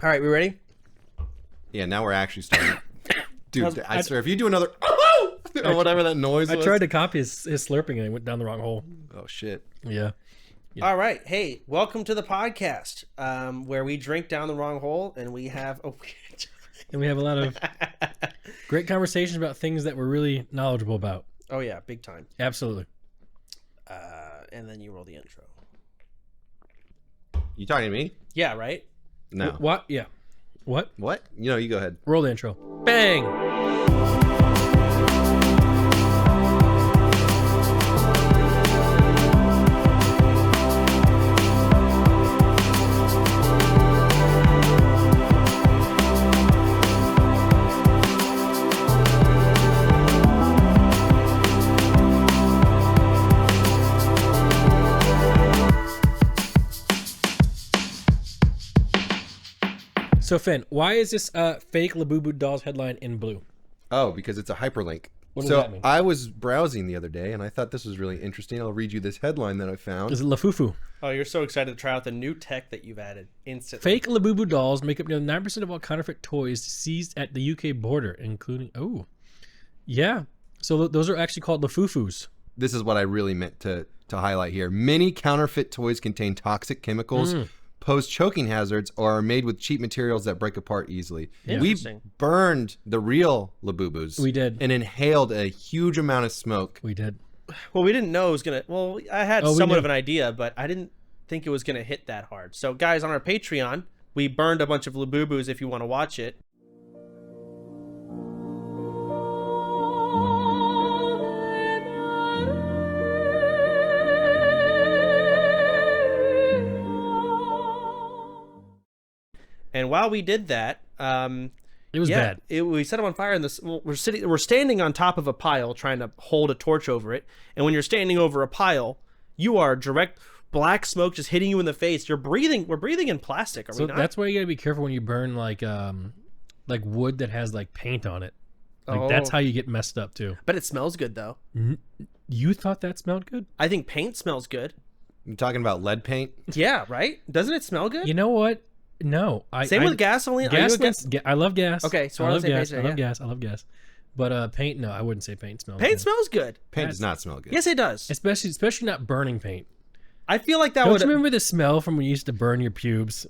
All right, we ready? Yeah, now we're actually starting. Dude, I swear, if you do another or whatever that noise was. I tried to copy his slurping and it went down the wrong hole. Oh, shit. Yeah. All right. Hey, welcome to the podcast where we drink down the wrong hole and we have... And we have a lot of great conversations about things that we're really knowledgeable about. Oh, yeah. Big time. Absolutely. And then you roll the intro. You talking to me? Yeah, right? No. What? Yeah. What? What? You go ahead. Roll the intro. Bang! So, Finn, why is this fake Labubu Dolls headline in blue? Oh, because it's a hyperlink. What does that mean? I was browsing the other day, and I thought this was really interesting. I'll read you this headline that I found. Is it Lafufu? Oh, you're so excited to try out the new tech that you've added instantly. Fake Labubu dolls make up nearly 9% of all counterfeit toys seized at the UK border, including... Oh, yeah. So those are actually called Lafufus. This is what I really meant to highlight here. Many counterfeit toys contain toxic chemicals, pose choking hazards, or are made with cheap materials that break apart easily. We burned the real Labubus. We did. And inhaled a huge amount of smoke. We did. Well, we didn't know it was going to... Well, I had somewhat of an idea, but I didn't think it was going to hit that hard. So, guys, on our Patreon, we burned a bunch of Labubus if you want to watch it. And while we did that, it was bad. We set them on fire, and we're standing on top of a pile trying to hold a torch over it. And when you're standing over a pile, you are direct black smoke just hitting you in the face. We're breathing in plastic. Are we not? That's why you gotta be careful when you burn like wood that has like paint on it. Like that's how you get messed up too. But it smells good though. You thought that smelled good? I think paint smells good. I'm talking about lead paint. Yeah, right. Doesn't it smell good? You know what? No, Same with gasoline. I love gas. Okay, so I love gas. I love gas. But paint, no, I wouldn't say paint smells. Paint smells good. Paint does not smell good. Yes, it does. Especially not burning paint. I feel like that Don't would. you remember the smell from when you used to burn your pubes?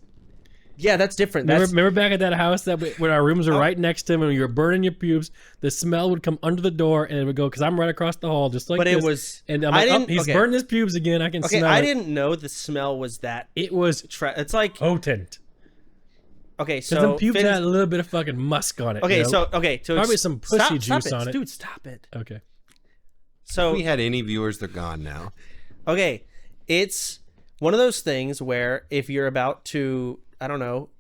Yeah, that's different. Remember back at that house when our rooms were right next to him, and when you were burning your pubes, the smell would come under the door, and it would go because I'm right across the hall, just like. But this. It was. And I'm like, he's burning his pubes again. I can smell it. I didn't know the smell was that. It was. It's like potent. Okay, so the pubes had a little bit of fucking musk on it. Okay, so probably some pussy juice on it. Dude, stop it. Okay. So if we had any viewers, they're gone now. Okay, it's one of those things where if you're about to, I don't know,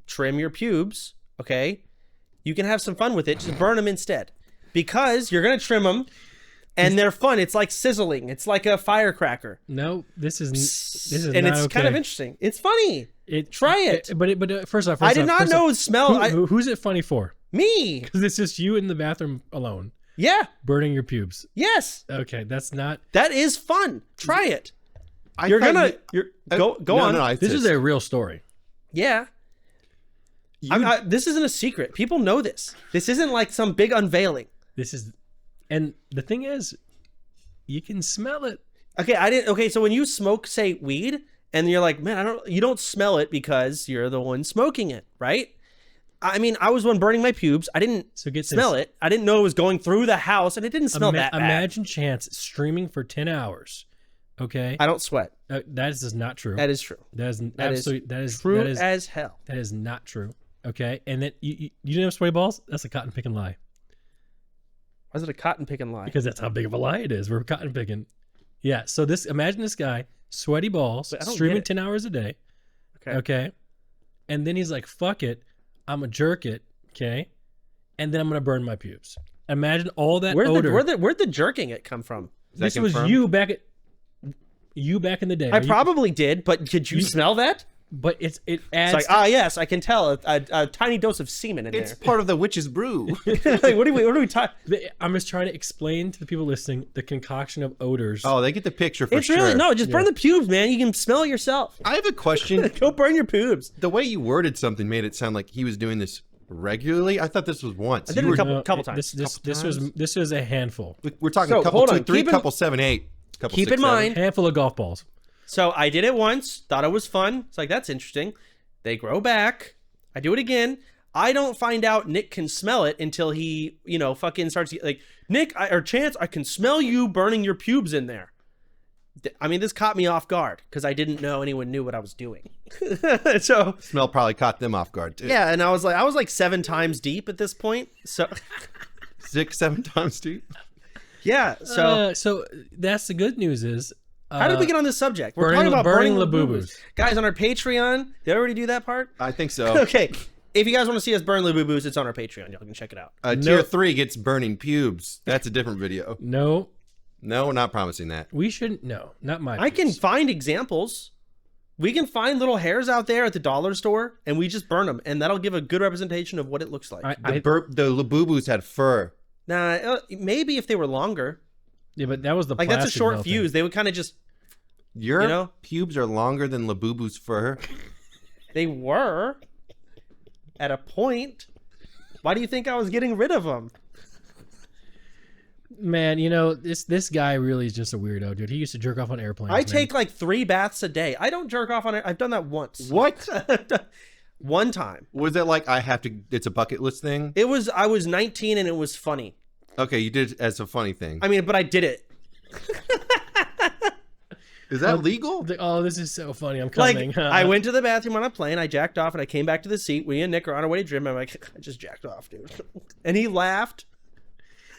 trim your pubes, okay, you can have some fun with it. Just burn them instead, because you're gonna trim them, and they're fun. It's like sizzling. It's like a firecracker. No, this is and not it's okay. kind of interesting. It's funny. Try it. But first off, I did not know it smelled. Who's it funny for? Me. Because it's just you in the bathroom alone. Yeah. Burning your pubes. Yes. Okay, that's not. That is fun. Try it. Go on. No, this is a real story. Yeah. This isn't a secret. People know this. This isn't like some big unveiling. This is, and the thing is, you can smell it. Okay, so when you smoke, say, weed, and you're like, man, you don't smell it because you're the one smoking it, right? I mean, I was the one burning my pubes. I didn't smell it. I didn't know it was going through the house, and it didn't smell that bad. Imagine Chance streaming for 10 hours. Okay. I don't sweat. That is not true. That is true. That is true as hell. That is not true. Okay. And then you didn't have sweaty balls? That's a cotton picking lie. Why is it a cotton picking lie? Because that's how big of a lie it is. We're cotton picking. Yeah. So imagine this guy, sweaty balls, streaming 10 hours a day. Okay. And then he's like, fuck it. I'm going to jerk it. Okay. And then I'm going to burn my pubes. Imagine all that odor. Where'd the jerking it come from? This was you back in the day. I probably did, but did you smell that? but it adds. It's like, yes, I can tell a tiny dose of semen in It's there. part of the witch's brew. Like, what are we talking? I'm just trying to explain to the people listening the concoction of odors. Oh, they get the picture for It's sure. really no, just burn the pubes, man. You can smell it yourself. I have a question. Go burn your pubes. The way you worded something made it sound like he was doing this regularly. I thought this was once. I did it a couple times. This was a handful. We're talking So, couple hold 2, on. 3, Keep in- couple 7, 8. Couple Keep 6, in 7. mind- Handful of golf balls. So I did it once, thought it was fun. It's like, that's interesting. They grow back. I do it again. I don't find out Nick can smell it until he, fucking starts like, Nick or Chance, I can smell you burning your pubes in there. I mean, this caught me off guard because I didn't know anyone knew what I was doing. So Smell probably caught them off guard too. yeah, and I was like 7 times deep at this point. So 6, 7 times deep. yeah, So that's the good news is. How did we get on this subject? We're burning- talking about burning burning Labubus. Guys, on our Patreon, did I already do that part? I think so. Okay. If you guys want to see us burn Labubus, it's on our Patreon. Y'all can check it out. Tier 3 gets burning pubes. That's a different video. No, No, we're not promising that. we shouldn't. No, not my. I can find examples. We can find little hairs out there at the dollar store, and we just burn them, and that'll give a good representation of what it looks like. The Labubus had fur. Nah, maybe if they were longer. Yeah, but that was the Like, that's a plastic short melting. fuse. They would kind of just... Your pubes are longer than Labubu's fur. They were at a point. Why do you think I was getting rid of them? Man, this guy really is just a weirdo, dude. He used to jerk off on airplanes. I man. take like 3 baths a day. I don't jerk off on it. I've done that once. What? One time. Was it like it's a bucket list thing? I was 19 and it was funny. Okay, you did it as a funny thing. I mean, but I did it. Is that legal? Oh, this is so funny. I'm Like, coming. I went to the bathroom on a plane. I jacked off and I came back to the seat. We and Nick are on our way to gym. I'm like, I just jacked off, dude. And he laughed.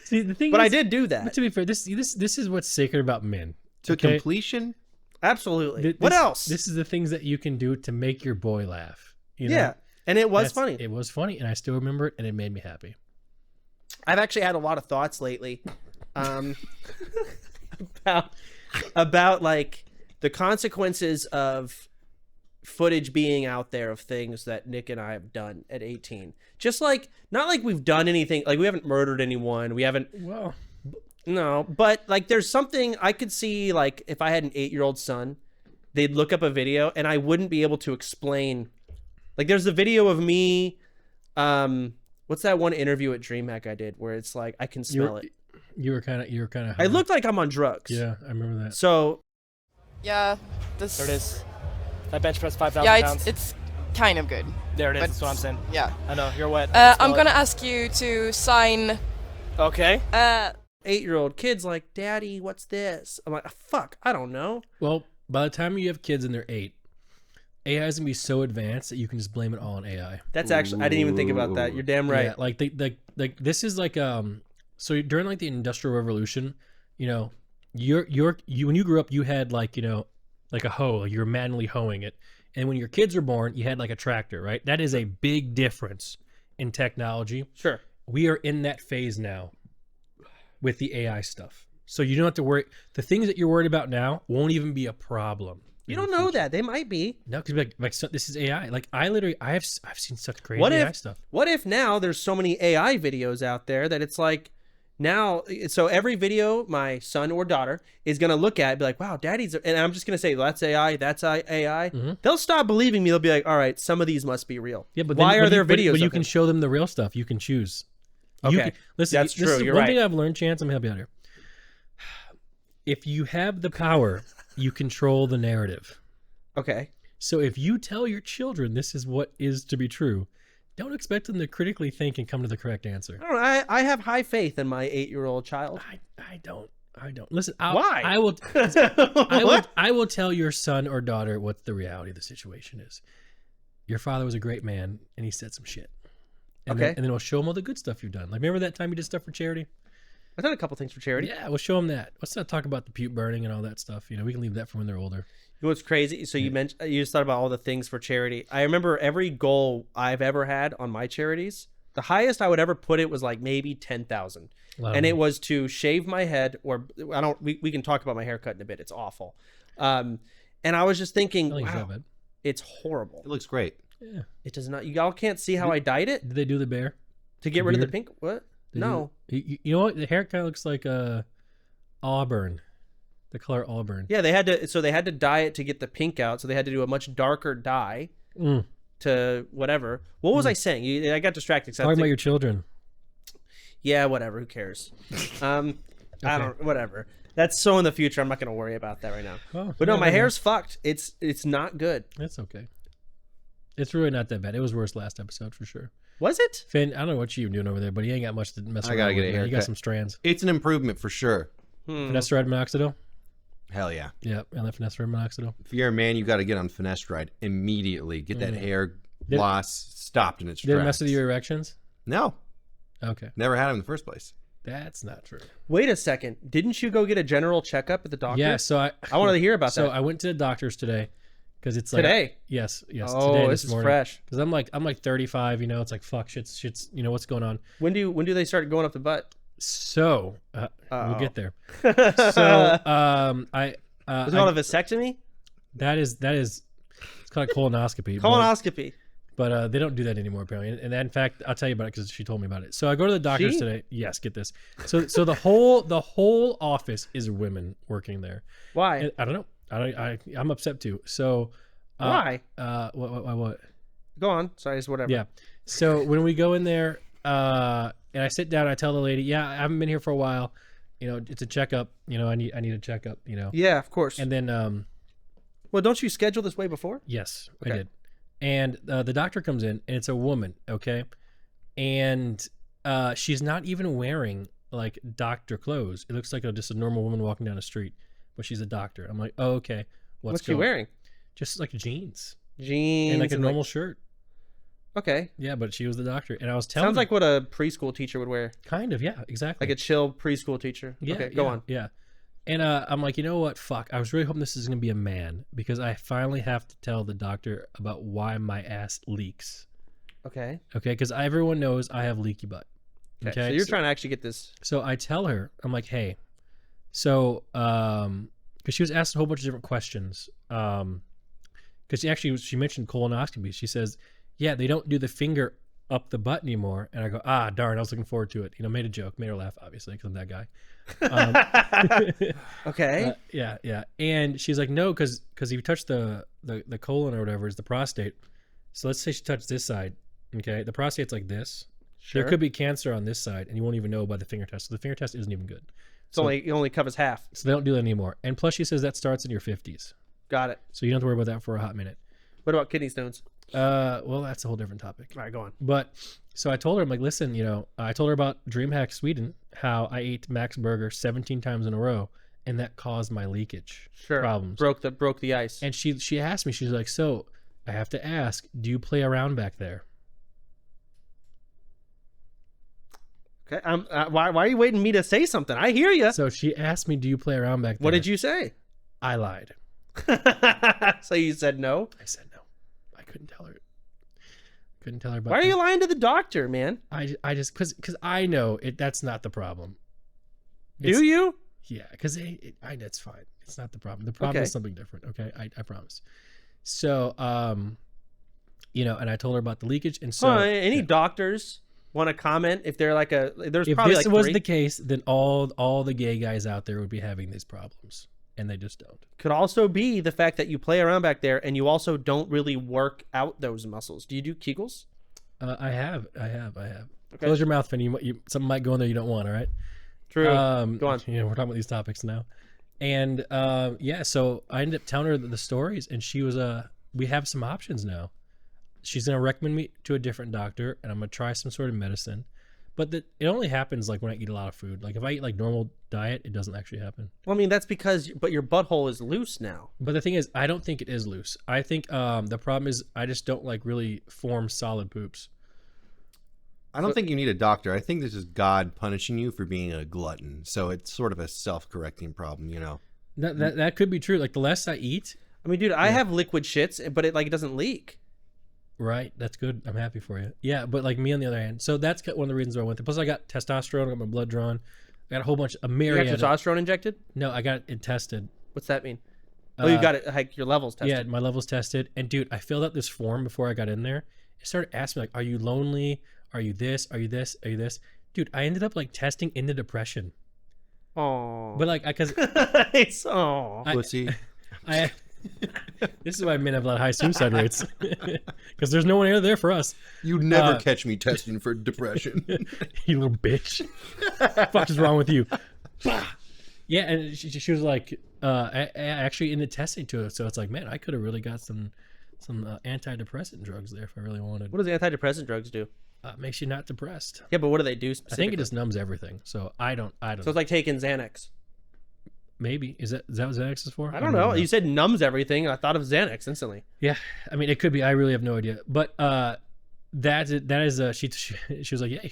See, the thing But is, I did do that. But to be fair, this is what's sacred about men. To okay? completion? Absolutely. What else? This is the things that you can do to make your boy laugh. You know? Yeah. And it was funny. It was funny, and I still remember it, and it made me happy. I've actually had a lot of thoughts lately about like the consequences of footage being out there of things that Nick and I have done at 18. Just like, not like we've done anything, like we haven't murdered anyone. We haven't, Well, no, but like there's something I could see, like if I had an 8-year-old son, they'd look up a video and I wouldn't be able to explain. Like there's a video of me, what's that one interview at DreamHack I did where it's like I can smell it. you were kind of. I looked like I'm on drugs. Yeah, I remember that. So Yeah, There it is. I bench press 5,000 Yeah, pounds. it's kind of good. There it is. but- That's what I'm saying. Yeah. I know you're wet. I'm gonna ask you to sign. Okay. 8-year-old kid's like, Daddy, what's this? I'm like, fuck, I don't know. Well, by the time you have kids and they're 8, AI is gonna be so advanced that you can just blame it all on AI. That's actually, I didn't even think about that. You're damn right. Yeah, like this is like so during like the Industrial Revolution, when you grew up, you had like like a hoe, like you were manually hoeing it, and when your kids were born, you had like a tractor, right? That is a big difference in technology. Sure. We are in that phase now with the AI stuff, so you don't have to worry. The things that you're worried about now won't even be a problem. You don't know that. They might be. No, because like so, this is AI. Like I've seen such crazy What AI if, stuff. What if now there's so many AI videos out there that it's like, now, so every video my son or daughter is going to look at, be like, wow, Daddy's, and I'm just going to say, that's AI, that's AI. Mm-hmm. They'll stop believing me. They'll be like, all right, some of these must be real. Yeah, but why then, are there videos? But you of can him? show them the real stuff. You can choose. Okay, Listen, that's this true. is You're one right. thing I've learned, Chance. I'm gonna help you out here. If you have the power, you control the narrative. Okay. So if you tell your children this is what is to be true, don't expect them to critically think and come to the correct answer. I don't know. I have high faith in my 8-year-old child. I don't. Listen, Why? I will tell your son or daughter what the reality of the situation is. Your father was a great man, and he said some shit. And Okay. then we'll show them all the good stuff you've done. Like, remember that time you did stuff for charity? I've done a couple things for charity. Yeah, we'll show them that. Let's not talk about the puke burning and all that stuff. We can leave that for when they're older. You know what's crazy? So you mentioned, you just thought about all the things for charity. I remember every goal I've ever had on my charities, the highest I would ever put it was like maybe 10,000. And it was to shave my head, or we can talk about my haircut in a bit. It's awful. And I was just thinking, I think it's wow, that bad. It's horrible. It looks great. Yeah. It does not. Y'all can't see how I dyed it Did they do the bear? to get rid of the beard? pink. What? They No. You know what? The hair kind of looks like auburn. The color auburn. Yeah, they had to. So they had to dye it to get the pink out. So they had to do a much darker dye to whatever. What was I saying? I got distracted. Talking about your children. Yeah, whatever. Who cares? I don't. Whatever. That's so in the future. I'm not going to worry about that right now. Oh, But no, yeah, my yeah. hair's fucked. It's not good. It's okay. It's really not that bad. It was worse last episode for sure. Was it? Finn, I don't know what you doing over there, but he ain't got much to mess around I gotta get with, a man. You got haircut. some strands. It's an improvement for sure. Finasteride minoxidil? Hell yeah. Yep, and the finasteride minoxidil. If you're a man, you got to get on finasteride immediately. Get that hair loss stopped in its Did it tracks. mess with your erections? No, Okay. never had them in the first place. That's not true. Wait a second. Didn't you go get a general checkup at the doctor? Yeah, so I wanted to hear about so that. I went to the doctor's today because it's like Today? Yes, Oh, today, this is fresh. Because I'm like 35, you know, it's like fuck shit's you know what's going on. When do they start going up the butt? So we'll get there. Is So it called a vasectomy? that is it's called a colonoscopy. Colonoscopy. But they don't do that anymore apparently. And in fact, I'll tell you about it because she told me about it. So I go to the doctor's She? today. Yes, get this. So the whole office is women working there. Why? And I don't know. I'm upset too. So Why? What? Go on. Sorry, it's whatever. Yeah. So when we go in there, and I sit down, I tell the lady, "Yeah, I haven't been here for a while. You know, it's a checkup. You know, I need a checkup. You know." Yeah, of course. And then, well, don't you schedule this way before? yes, Okay. I did. And the doctor comes in, and it's a woman, okay, and she's not even wearing like doctor clothes. It looks like just a normal woman walking down the street, but she's a doctor. I'm like, oh, okay. What's she wearing? Just like jeans Jeans and like a normal shirt. Okay. Yeah, but she was the doctor, and I was telling Sounds her, like what a preschool teacher would wear. kind of, yeah, exactly. Like a chill preschool teacher. Yeah, Okay, go yeah, on. Yeah. And I'm like, you know what? Fuck. I was really hoping this is going to be a man because I finally have to tell the doctor about why my ass leaks. Okay. Okay. Because everyone knows I have leaky butt. Okay. Okay. So you're trying to actually get this. So I tell her, I'm like, hey, so, because she was asked a whole bunch of different questions. Because she mentioned colonoscopy. She says, yeah, they don't do the finger up the butt anymore. And I go, darn, I was looking forward to it. You know, made a joke, made her laugh, obviously, because I'm that guy. Okay. Yeah. And she's like, no, because if you touch the colon or whatever is the prostate. So let's say she touched this side. Okay. The prostate's like this. Sure. There could be cancer on this side, and you won't even know by the finger test. So the finger test isn't even good. It only covers half. So they don't do that anymore. And plus, she says that starts in your 50s. Got it. So you don't have to worry about that for a hot minute. What about kidney stones? Well, that's a whole different topic. All right, go on. But so I told her, I'm like, listen, you know, I told her about DreamHack Sweden, how I ate Max Burger 17 times in a row, and that caused my leakage problems. Broke the ice. And she asked me, she's like, so I have to ask, do you play around back there? Okay. Why are you waiting me to say something? I hear you. So she asked me, do you play around back there? What did you say? I lied. So you said no? I said no. I couldn't tell her. Couldn't tell her about Why are you lying to the doctor, man? I just because I know that's not the problem. Do you? Yeah, because it's fine. It's not the problem. The problem is something different. Okay, I promise. So, you know, and I told her about the leakage, and so Any doctors want to comment if they're like there's if probably this like was three. the case, then all the gay guys out there would be having these problems, and they just don't. Could also be the fact that you play around back there and you also don't really work out those muscles. Do you do Kegels? I have. Okay. Close your mouth, Finn. Something might go in there you don't want. All right. True. Go on. You know, we're talking about these topics now, and yeah. So I ended up telling her the stories, and she was we have some options now. She's gonna recommend me to a different doctor, and I'm gonna try some sort of medicine. But it only happens like when I eat a lot of food. Like if I eat like normal diet, it doesn't actually happen. Well, I mean that's because your butthole is loose now. But the thing is, I don't think it is loose. I think the problem is I just don't like really form solid poops. I don't think you need a doctor. I think this is God punishing you for being a glutton. So it's sort of a self-correcting problem, you know. That could be true. Like the less I eat. I mean, dude, I have liquid shits, but it doesn't leak. Right, that's good. I'm happy for you. Yeah, but like me on the other hand, so that's one of the reasons why I went there. Plus, I got testosterone. I got my blood drawn. I got a whole bunch, a You myriad. got testosterone injected? No, I got it tested. What's that mean? Oh, you got it. Like your levels tested. Yeah, my levels tested. And dude, I filled out this form before I got in there. It started asking me like, "Are you lonely? Are you this? Are you this? Are you this?" Dude, I ended up like testing into depression. Oh. But like, because it's Pussy. this is why men have a lot of high suicide rates, because there's no one there for us. You'd never catch me testing for depression. You little bitch. Fuck is wrong with you? Yeah, and she was like, actually into testing to it. So it's like, man, I could have really got some antidepressant drugs there if I really wanted. What does antidepressant drugs do? Makes you not depressed. Yeah, but what do they do I specifically? think it just numbs everything. So I don't. So it's like taking Xanax. Maybe is that what Xanax is for? I don't know. You said numbs everything. I thought of Xanax instantly. Yeah, I mean it could be. I really have no idea. But that is she was like, yeah,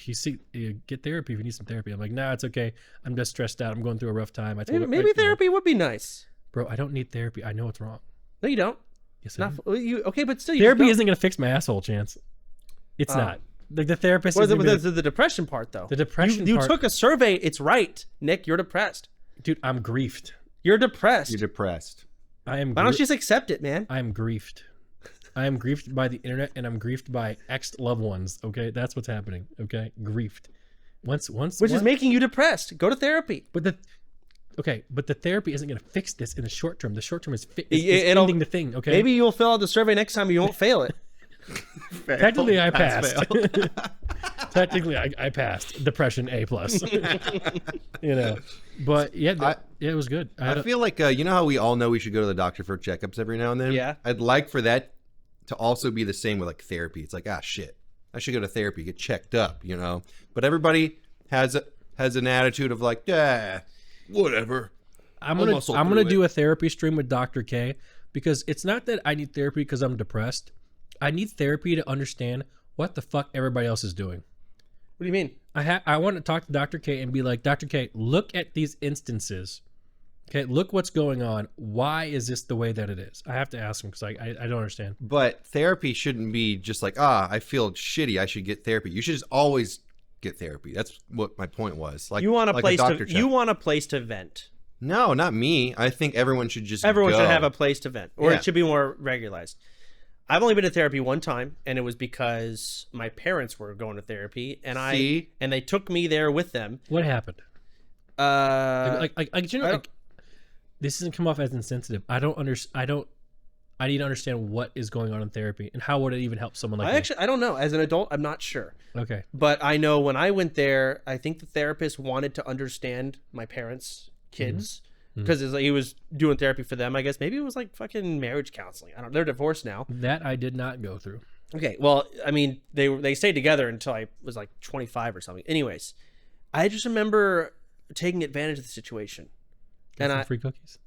you get therapy if you need some therapy. I'm like, nah, it's okay. I'm just stressed out. I'm going through a rough time. I told her, Maybe therapy would be nice. Bro, I don't need therapy. I know what's wrong. No, you don't. Yes, I do. You okay? But still, Therapy isn't gonna fix my asshole, Chance. It's not. Like the therapist. What is the depression part though? The depression. You part, took a survey. It's right, Nick. You're depressed. dude. I'm griefed. You're depressed. You're depressed. I am. Why don't you just accept it, man? I am griefed. I am griefed by the internet, and I'm griefed by ex loved ones. Okay, that's what's happening. Okay, griefed. Which is making you depressed. Go to therapy. But the therapy isn't going to fix this in the short term. The short term is It'll- ending the thing. Okay, Maybe you'll fill out the survey next time. You won't fail it. technically I passed. Technically I passed. Depression A+. You know, but yeah, it was good. I feel like you know how we all know we should go to the doctor for checkups every now and then. Yeah. I'd like for that to also be the same with like therapy. It's like, shit, I should go to therapy, get checked up, you know. But everybody has an attitude of like, whatever. I'm gonna do a therapy stream with Dr. K, because it's not that I need therapy because I'm depressed. I need therapy to understand what the fuck everybody else is doing. What do you mean? I want to talk to Dr. K and be like, Dr. K, look at these instances. Okay, look what's going on. Why is this the way that it is? I have to ask him because I don't understand. But therapy shouldn't be just like, I feel shitty, I should get therapy. You should just always get therapy. That's what my point was. Like You want a like place doctor to check. you want a place to vent. No, not me. I think everyone should just Everyone go. should have a place to vent, or Yeah. it should be more regularized. I've only been to therapy one time, and it was because my parents were going to therapy, and they took me there with them. What happened? This doesn't come off as insensitive. I need to understand what is going on in therapy and how would it even help someone like me. I don't know. As an adult, I'm not sure. Okay. But I know when I went there, I think the therapist wanted to understand my parents' kids because he was doing therapy for them. I guess maybe it was like fucking marriage counseling. I don't. They're divorced now. That I did not go through. Okay. Well, I mean, they stayed together until I was like 25 or something. Anyways, I just remember taking advantage of the situation. Get some free cookies.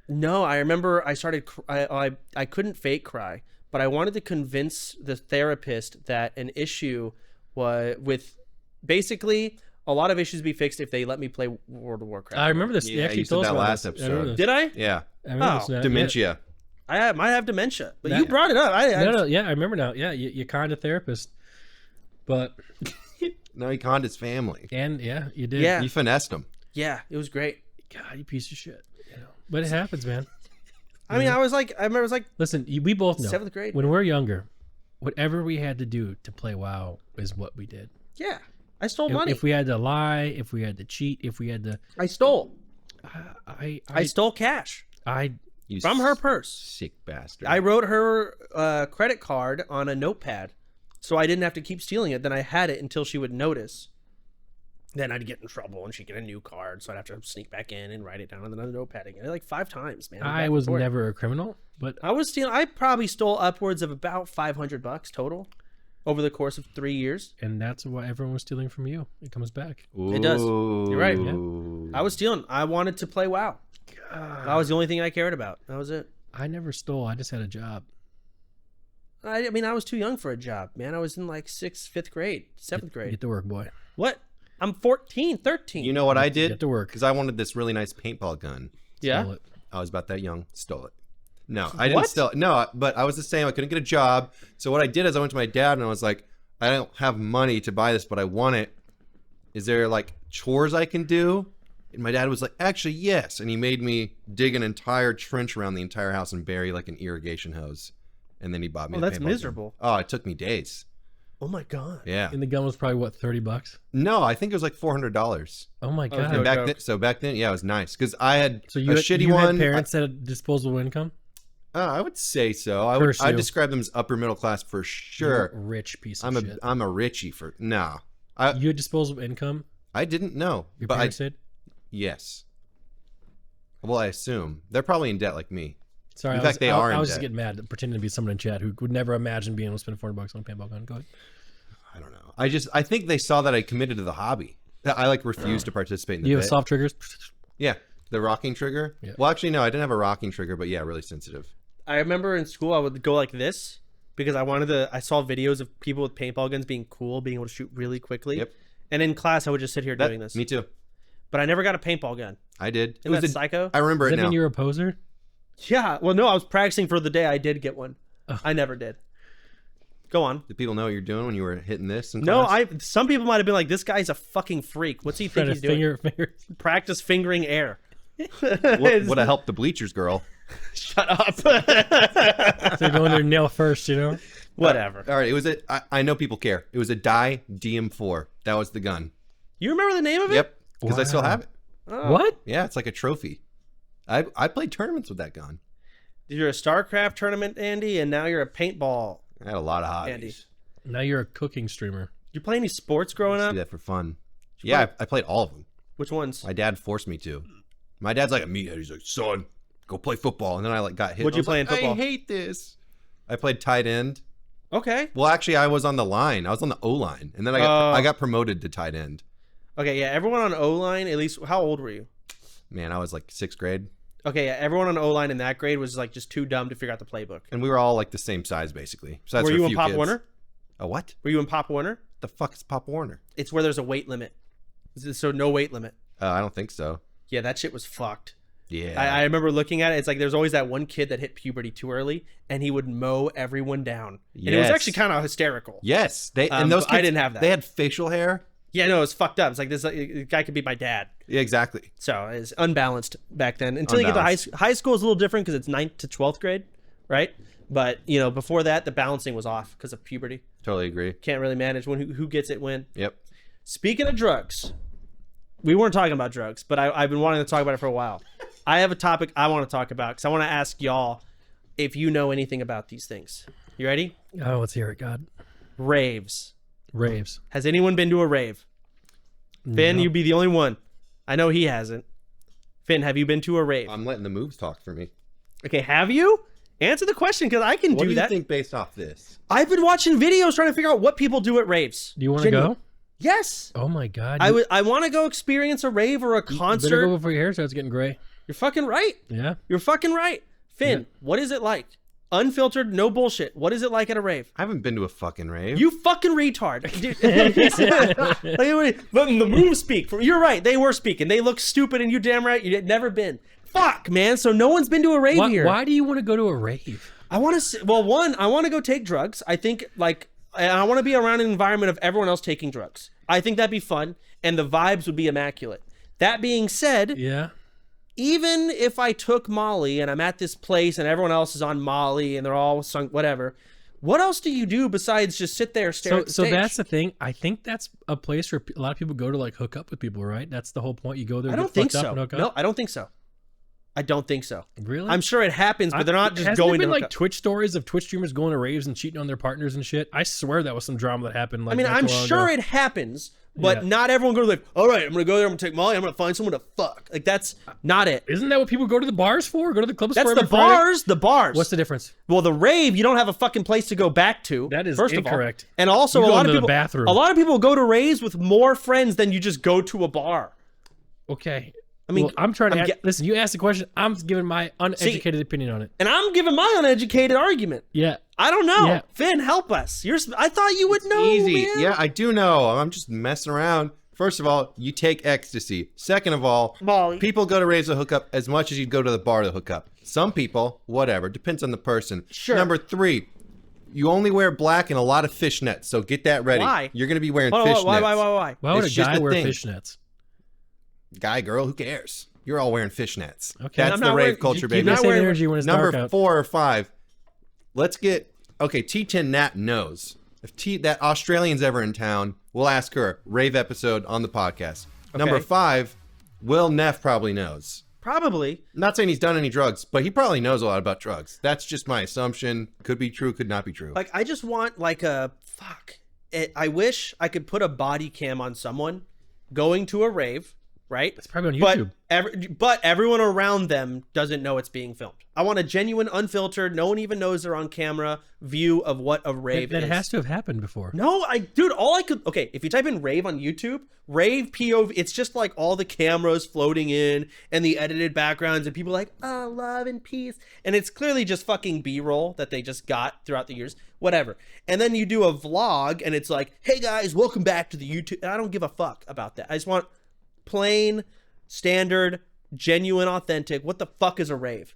No, I remember I started. I couldn't fake cry, but I wanted to convince the therapist that an issue was with basically a lot of issues be fixed if they let me play World of Warcraft. I remember this. Yeah, actually you said told us that about last this. episode. Did I? Yeah. I remember this now. Dementia. I might have dementia, but That- you brought it up. No, yeah, I remember now. Yeah, you conned a therapist, but No, he conned his family. and yeah, you did. Yeah. He finessed them. Yeah, it was great. God, you piece of shit. You know, but it happens, man. I mean, I remember it was like Listen, we both know 7th grade. when we're younger, whatever we had to do to play WoW is what we did. Yeah, I stole money. If we had to lie, if we had to cheat, if we had to, I stole. I stole cash You from her purse. sick bastard. I wrote her credit card on a notepad, so I didn't have to keep stealing it. Then I had it until she would notice. Then I'd get in trouble, and she'd get a new card, so I'd have to sneak back in and write it down on another notepad again, like 5 times, man. I was never a criminal, but I was stealing. I probably stole upwards of about $500 total over the course of 3 years. and that's what everyone was stealing from you. It comes back. It does. You're right. Ooh. I was stealing. I wanted to play WoW. That was the only thing I cared about. That was it. I never stole. I just had a job. I mean, I was too young for a job, man. I was in like 5th grade, 7th grade. Get to work, boy. What? I'm 14, 13. You know what I did? Get to work. Because I wanted this really nice paintball gun. Yeah. Stole it. I was about that young. Stole it. No, I didn't What? steal it. No, but I was the same. I couldn't get a job. So what I did is I went to my dad and I was like, I don't have money to buy this, but I want it. Is there like chores I can do And my dad was like, actually, yes. And he made me dig an entire trench around the entire house and bury like an irrigation hose. And then he bought me a that's paintball miserable. gun. Oh, it took me days. Oh my god. Yeah. And the gun was probably what, $30? No, I think it was like $400. Oh my god. no And joke. back then, yeah, it was nice because I had So a you shitty you one. had parents that had disposable income? I would say so. Curse I you. describe them as upper middle class for sure. You're a rich piece of shit. I'm a richie for no. You had disposable income? I didn't know. Your but parents did? Yes. Well, I assume they're probably in debt like me. Sorry, In fact, they are I in was just debt. getting mad, pretending to be someone in chat who would never imagine being able to spend $400 on a paintball gun. Go ahead. I don't know. I think they saw that I committed to the hobby. That I like refused to participate in the You have bit. soft triggers? Yeah, the rocking trigger. Yeah. Well, actually, no, I didn't have a rocking trigger, but yeah, really sensitive. I remember in school I would go like this because I saw videos of people with paintball guns being cool, being able to shoot really quickly. Yep. And in class I would just sit here doing this. Me too. But I never got a paintball gun. I did. Isn't that psycho? I remember Does it that now. mean you're a poser? Yeah. Well, no, I was practicing for the day I did get one. Ugh. I never did. Go on. Did people know what you're doing when you were hitting this? In No, class? some people might have been like, this guy's a fucking freak. What's he think Trying he's to doing? finger. Practice fingering air. Would have helped the bleachers girl. Shut up. They're going their nail first, you know? Whatever. All right, it was I know people care. It was a Dye DM4. That was the gun. You remember the name of it? Yep, because I still Wow. have it. Oh. What? Yeah, it's like a trophy. I played tournaments with that gun. You're a StarCraft tournament, Andy, and now you're a paintball. I had a lot of hobbies. Andy. Now you're a cooking streamer. You play any sports growing I up? do that for fun. Yeah, I played all of them. Which ones? My dad forced me to. My dad's like a meathead. He's like, son, go play football. And then I like got hit. What'd I you was play like, in football? I hate this. I played tight end. Okay. Well, actually, I was on the line. I was on the O line, and then I got promoted to tight end. Okay, yeah, everyone on O-line, at least, how old were you? Man, I was like 6th grade, Okay, yeah, everyone on O-line in that grade was like just too dumb to figure out the playbook. and we were all like the same size basically. Besides Were for a you in few Pop kids. Warner? A what? Were you in Pop Warner? The fuck is Pop Warner? It's where there's a weight limit. So no weight limit. I don't think so. Yeah, that shit was fucked. Yeah. I remember looking at it. It's like there's always that one kid that hit puberty too early, and he would mow everyone down. And it was Yes. actually kind of hysterical. Yes, and those but I kids, didn't have that. They had facial hair. Yeah, no, it was fucked up. It's like this guy could be my dad. Yeah, exactly. So it's unbalanced back then. Until you get to high school is a little different because it's 9th to 12th grade, right? But you know, before that, the balancing was off because of puberty. Totally agree. Can't really manage who gets it when. Yep. Speaking of drugs, we weren't talking about drugs, but I've been wanting to talk about it for a while. I have a topic I want to talk about because I want to ask y'all if you know anything about these things. You ready? Oh, let's hear it, God. Raves. Raves. Has anyone been to a rave? Finn, No. you'd be the only one. I know he hasn't. Finn, have you been to a rave? I'm letting the moves talk for me. Okay, have you? Answer the question because I can What do you that. think based off this? I've been watching videos trying to figure out what people do at raves. Do you want to go? Yes. Oh my God. I want to go experience a rave or a You better concert. go before your hair starts getting gray. You're fucking right. Yeah. You're fucking right. Finn, what is it like? Unfiltered, no bullshit. What is it like at a rave? I haven't been to a fucking rave. You fucking retard. Dude. Letting the moves speak. You're right. They were speaking. They look stupid and you damn right. You had never been. Fuck, man. So no one's been to a rave here. Why do you want to go to a rave? I want to, well, one, I want to go take drugs. I think, like, I want to be around an environment of everyone else taking drugs. I think that'd be fun, and the vibes would be immaculate. That being said, Yeah. even if I took Molly and I'm at this place and everyone else is on Molly and they're all sung, whatever, what else do you do besides just sit there and stare at the So stage? that's the thing. I think that's a place where a lot of people go to like hook up with people, right? That's the whole point. You go there. I get don't think fucked up so. and hook up? No, I don't think so. I don't think so. Really? I'm sure it happens, but they're not just Hasn't going there to been hook like up. Twitch stories of Twitch streamers going to raves and cheating on their partners and shit? I swear that was some drama that happened. Like, I mean, not I'm too long sure ago. it happens, but Yeah. not everyone goes like, all right, I'm going to go there, I'm going to take Molly, I'm going to find someone to fuck. Like, that's not it. Isn't that what people go to the bars for? Go to the clubs That's for the every Friday? bars, the bars. What's the difference? Well, the rave, you don't have a fucking place to go back to. That is first incorrect. Of all. And also, You a go lot of into the people, bathroom. a lot of people go to raves with more friends than you just go to a bar. Okay. I mean, Well, I'm trying to I'm listen. You asked the question. I'm giving my uneducated opinion on it. And I'm giving my uneducated argument. Yeah. I don't know. Yeah. Finn, help us. I thought you would know. Easy. Man. Yeah, I do know. I'm just messing around. First of all, you take ecstasy. Second of all, Molly. people go to raves to hook up as much as you'd go to the bar to hook up. Some people, whatever, depends on the person. Sure. Number 3, you only wear black and a lot of fishnets, so get that ready. Why? You're going to be wearing Why? fishnets. Why? Why would It's a just guy a wear thing. fishnets? Guy, girl, who cares? You're all wearing fishnets. Okay. That's I'm the not rave wearing- culture, Keep baby. that same energy when it's Number dark out. 4 or 5. Let's get T10 Nat knows. If that Australian's ever in town, we'll ask her. Rave episode on the podcast. Number 5, Will Neff probably knows. Probably. Not saying he's done any drugs, but he probably knows a lot about drugs. That's just my assumption. Could be true, could not be true. Like, I just want like a I wish I could put a body cam on someone going to a rave, right? It's probably on YouTube. But everyone around them doesn't know it's being filmed. I want a genuine, unfiltered, no one even knows they're on camera view of what a rave that is. has to have happened before. No, dude, if you type in rave on YouTube, rave POV, it's just like all the cameras floating in and the edited backgrounds and people like, oh, love and peace. And it's clearly just fucking B-roll that they just got throughout the years, whatever. And then you do a vlog and it's like, hey guys, welcome back to the YouTube. And I don't give a fuck about that. I just want plain, standard, genuine, authentic. What the fuck is a rave?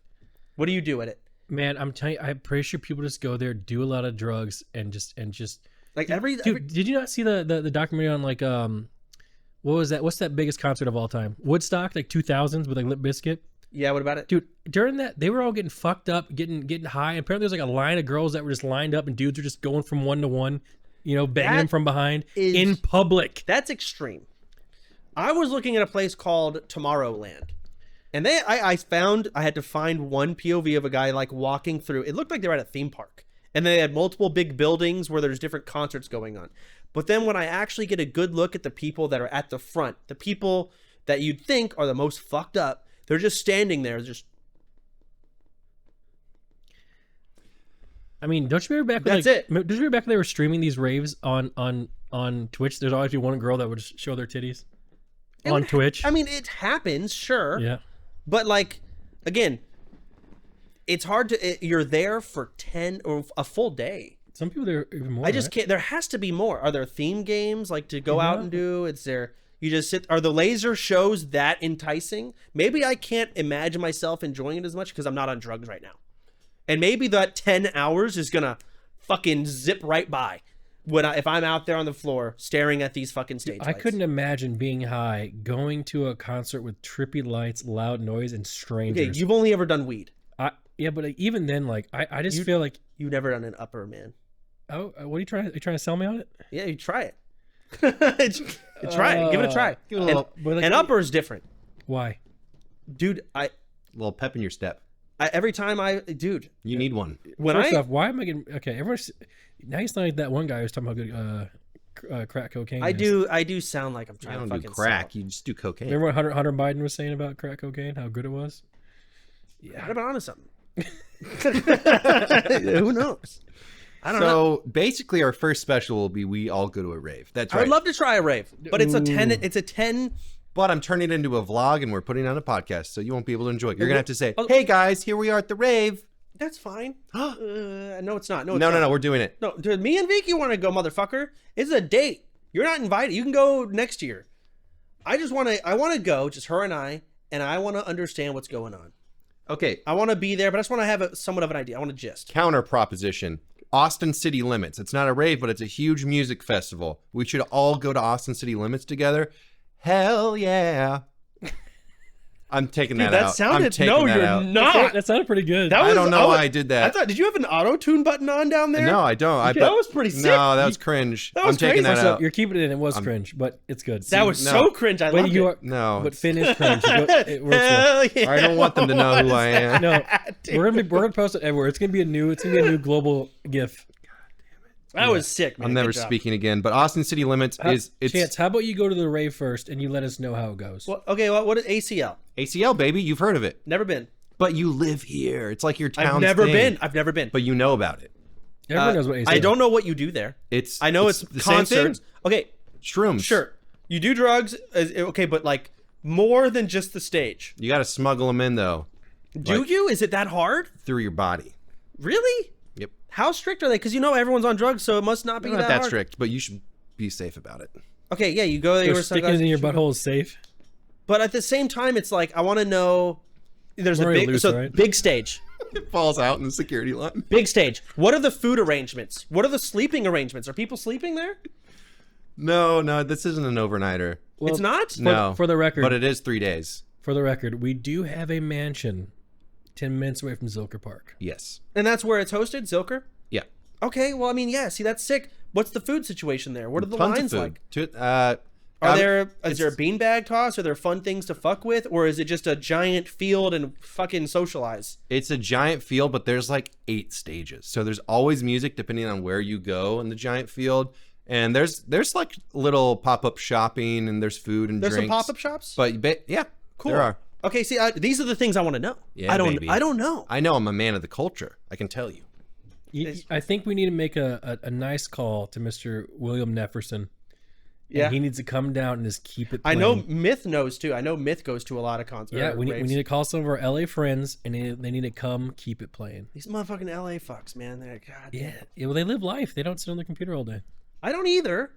What do you do at it? Man, I'm telling you, I'm pretty sure people just go there, do a lot of drugs, and just like dude, did you not see the documentary on like what was that? What's that biggest concert of all time? Woodstock, like 2000s with like Limp Bizkit. Yeah, what about it? Dude, during that, they were all getting fucked up, getting high. And apparently, there's like a line of girls that were just lined up, and dudes were just going from one to one, banging them from behind in public. That's extreme. I was looking at a place called Tomorrowland, and I found I had to find one POV of a guy like walking through. It looked like they were at a theme park, and they had multiple big buildings where there's different concerts going on. But then when I actually get a good look at the people that are at the front, the people that you'd think are the most fucked up, they're just standing there, just. I mean, don't you remember back? That's it. Don't you remember back when they were streaming these raves on Twitch? There's always be one girl that would just show their titties on Twitch. I mean, it happens, sure. Yeah. But like, again, it's hard to. You're there for 10 or a full day. Some people there even more. I just can't. There has to be more. Are there theme games like to go out and do? Is there? You just sit. Are the laser shows that enticing? Maybe I can't imagine myself enjoying it as much because I'm not on drugs right now. And maybe that 10 hours is gonna fucking zip right by if I'm out there on the floor staring at these fucking stage lights. I couldn't imagine being high, going to a concert with trippy lights, loud noise, and strangers. Okay, you've only ever done weed. Yeah, but even then, like I just feel like you've never done an upper, man. Oh, what are you trying? Are you trying to sell me on it? Yeah, you try it. Try it. Give it a try. Give it a little, an upper is different. Why? Dude, a little pep in your step. Every time you need one. First off, why am I getting okay? Everyone's now you sound like that one guy who was talking about good crack cocaine. I do sound like I'm trying to fucking do crack. sell. You just do cocaine. Remember what Hunter Biden was saying about crack cocaine? How good it was. Yeah, I'd have been onto something. Who knows? I don't know. So basically, our first special will be we all go to a rave. That's right. I would love to try a rave, but it's a 10. It's a 10. But I'm turning it into a vlog, and we're putting it on a podcast, so you won't be able to enjoy it. You're gonna have to say, "Hey guys, here we are at the rave." That's fine. No, it's not. No, We're doing it. No, dude, me and Vicky want to go, motherfucker. It's a date. You're not invited. You can go next year. I want to go, just her and I want to understand what's going on. Okay. I want to be there, but I just want to have somewhat of an idea. I want to gist. Counter proposition. Austin City Limits. It's not a rave, but it's a huge music festival. We should all go to Austin City Limits together. Hell yeah. I'm taking that out. Sounded, no, you're not. That sounded pretty good. I don't know why I did that. I thought, did you have an auto-tune button on down there? No, I don't. That was pretty sick. No, that was cringe. That was I'm taking crazy. that out. You're keeping it in. It was cringe, but it's good. That was so cringe. I loved it. No. But Finn is cringe. It works well. Yeah. I don't want them to know who I am. No, we're gonna post it everywhere. It's gonna be a new global GIF. That was sick, man. I'm never speaking again. But Austin City Limits is Chance, how about you go to the rave first and you let us know how it goes? Well, okay, what is ACL? ACL, baby. You've heard of it. Never been. But you live here. It's like your town's I've never thing. been. I've never been. But you know about it. Everyone knows what ACL is. I don't know what you do there. I know it's the same concerts. thing. Okay, Shrooms. sure. You do drugs. Okay, but like more than just the stage. You got to smuggle them in though. Do you? Is it that hard? Through your body. Really? Yep. How strict are they? Because everyone's on drugs, so it must not be They're not that that hard. strict, but you should be safe about it. Okay, yeah, you go there. So sticking it in your butthole is safe. But at the same time, it's like I want to know. There's a big, loose, right? big stage. It falls out in the security line. Big stage. What are the food arrangements? What are the sleeping arrangements? Are people sleeping there? No, this isn't an overnighter. It's not? No. For the record. But it is 3 days. For the record, we do have a mansion 10 minutes away from Zilker Park. Yes. And that's where it's hosted, Zilker? Yeah. Okay, well, I mean, yeah, see, that's sick. What's the food situation there? What are the lines like? Is Is there a beanbag toss? Are there fun things to fuck with? Or is it just a giant field and fucking socialize? It's a giant field, but there's like 8 stages. So there's always music depending on where you go in the giant field. And there's like little pop-up shopping and there's food and There's drinks. some pop-up shops? But yeah, Cool. there are. Okay, see, these are the things I want to know. Yeah, I don't know. I know I'm a man of the culture. I can tell you. I think we need to make a nice call to Mr. William Nefferson. Yeah. He needs to come down and just keep it I playing. know Myth knows too. I know Myth goes to a lot of concerts. Yeah, we need to call some of our LA friends and they need to come keep it playing. These motherfucking LA fucks, man. They're God. Yeah. Well, they live life. They don't sit on their computer all day. I don't either.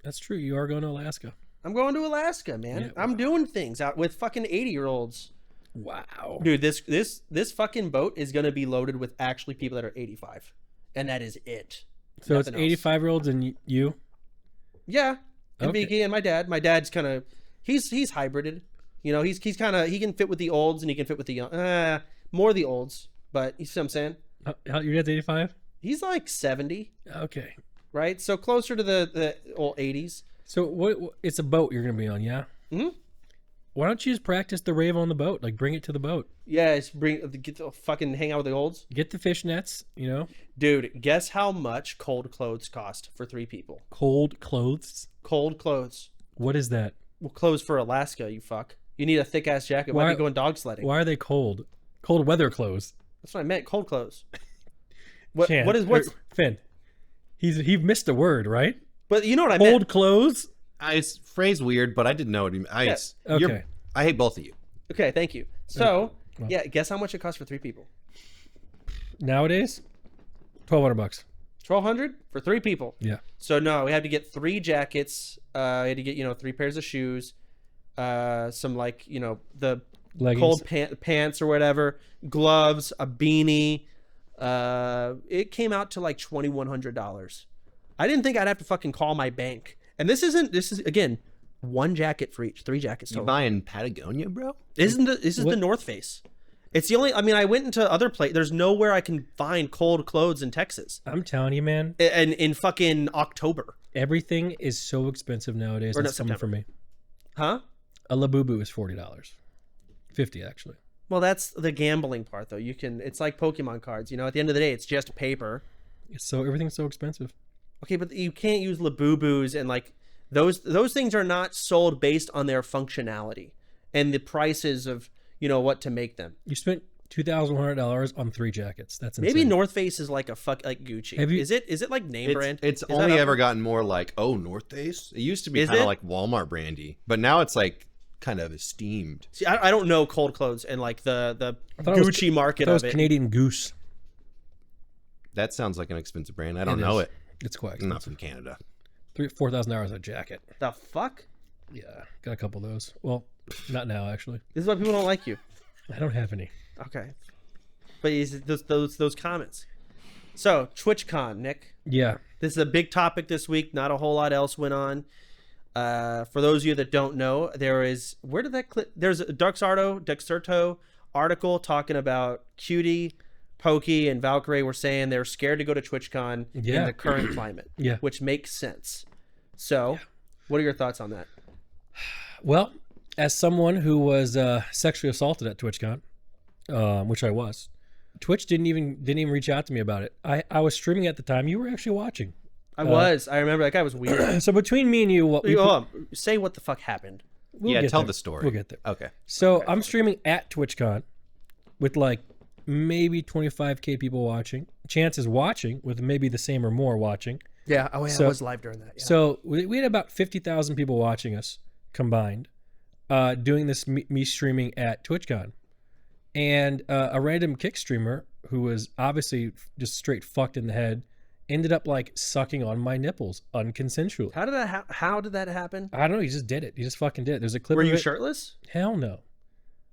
That's true. You are going to Alaska. I'm going to Alaska, man. Yeah, I'm doing things out with fucking 80-year-olds. Wow. Dude, this fucking boat is gonna be loaded with actually people that are 85, and that is it. So Nothing it's 85-year-olds and you? Yeah, and Okay. Vicky and my dad. My dad's kind of he's hybrided. You know, he's kind of he can fit with the olds and he can fit with the young. More the olds, but you see what I'm saying? Your dad's 85? He's like 70, Okay. right? So closer to the old 80s. So what? It's a boat you're going to be on, yeah? Hmm. Why don't you just practice the rave on the boat? Like, bring it to the boat. Yeah, it's get to fucking hang out with the olds. Get the fishnets, you know? Dude, guess how much cold clothes cost for 3 people? Cold clothes. Cold clothes. What is that? Well, clothes for Alaska, you fuck. You need a thick ass jacket. Why Why- are you going dog sledding? Why are they cold? Cold weather clothes. That's what I meant. Cold clothes. What's Finn? He missed a word, right? But you know what I Cold meant. clothes. It's phrased weird, but I didn't know what he meant. Okay. I hate both of you. Okay, thank you. So, yeah, guess how much it costs for 3 people? Nowadays, $1,200. 1,200 for 3 people. Yeah. So no, we had to get 3 jackets. We had to get 3 pairs of shoes, some the Leggings. cold pants or whatever, gloves, a beanie. It came out to like $2,100. I didn't think I'd have to fucking call my bank. And this is again 1 jacket for each, 3 jackets You total. buying Patagonia, bro? This is the North Face. It's the only. I mean, I went into other places. There's nowhere I can find cold clothes in Texas. I'm telling you, man. And in fucking October. Everything is so expensive nowadays. Or That's no, coming for September. me. Huh? A Labubu is $40. $50 actually. Well, that's the gambling part, though. It's like Pokemon cards. At the end of the day, it's just paper. Everything's so expensive. Okay, but you can't use Labubus and like those things are not sold based on their functionality and the prices of what to make them. You spent $2,100 on 3 jackets. That's insane. Maybe North Face is like like Gucci. Have you- Is it like name brand? It's Is that only up ever there? gotten more like, oh, North Face? It used to be Is kind it? of like Walmart brandy, but now it's like kind of esteemed. See, I don't know cold clothes and like the thought it was- Gucci market That was of it. Canadian Goose. That sounds like an expensive brand. I don't know it. It's quite I'm not expensive. from Canada. $4,000 a jacket. The fuck? Yeah, got a couple of those. Well, not now actually. This is why people don't like you. I don't have any. Okay, but those comments. So TwitchCon, Nick. Yeah. This is a big topic this week. Not a whole lot else went on. For those of you that don't know, there's a Duxarto article talking about Cutie, Pokey, and Valkyrie were saying they're scared to go to TwitchCon in Yeah. the current climate. Yeah. Which makes sense. So, what are your thoughts on that? Well, as someone who was sexually assaulted at TwitchCon, which I was, Twitch didn't even reach out to me about it. I was streaming at the time. You were actually watching. I remember that guy was weird. So between me and you, Say what the fuck happened. we'll get tell there. the story. We'll get there. Okay. So I'm streaming at TwitchCon with like maybe 25K people watching. Chances watching with maybe the same or more watching. Yeah. Oh, yeah. So- I was live during that. Yeah. So we had about 50,000 people watching us combined, doing this me streaming at TwitchCon. And a random kick streamer who was obviously just straight fucked in the head ended up like sucking on my nipples unconsensually. How did that happen? I don't know. He just did it. He just fucking did it. There's a clip Were of you it. shirtless? Hell no.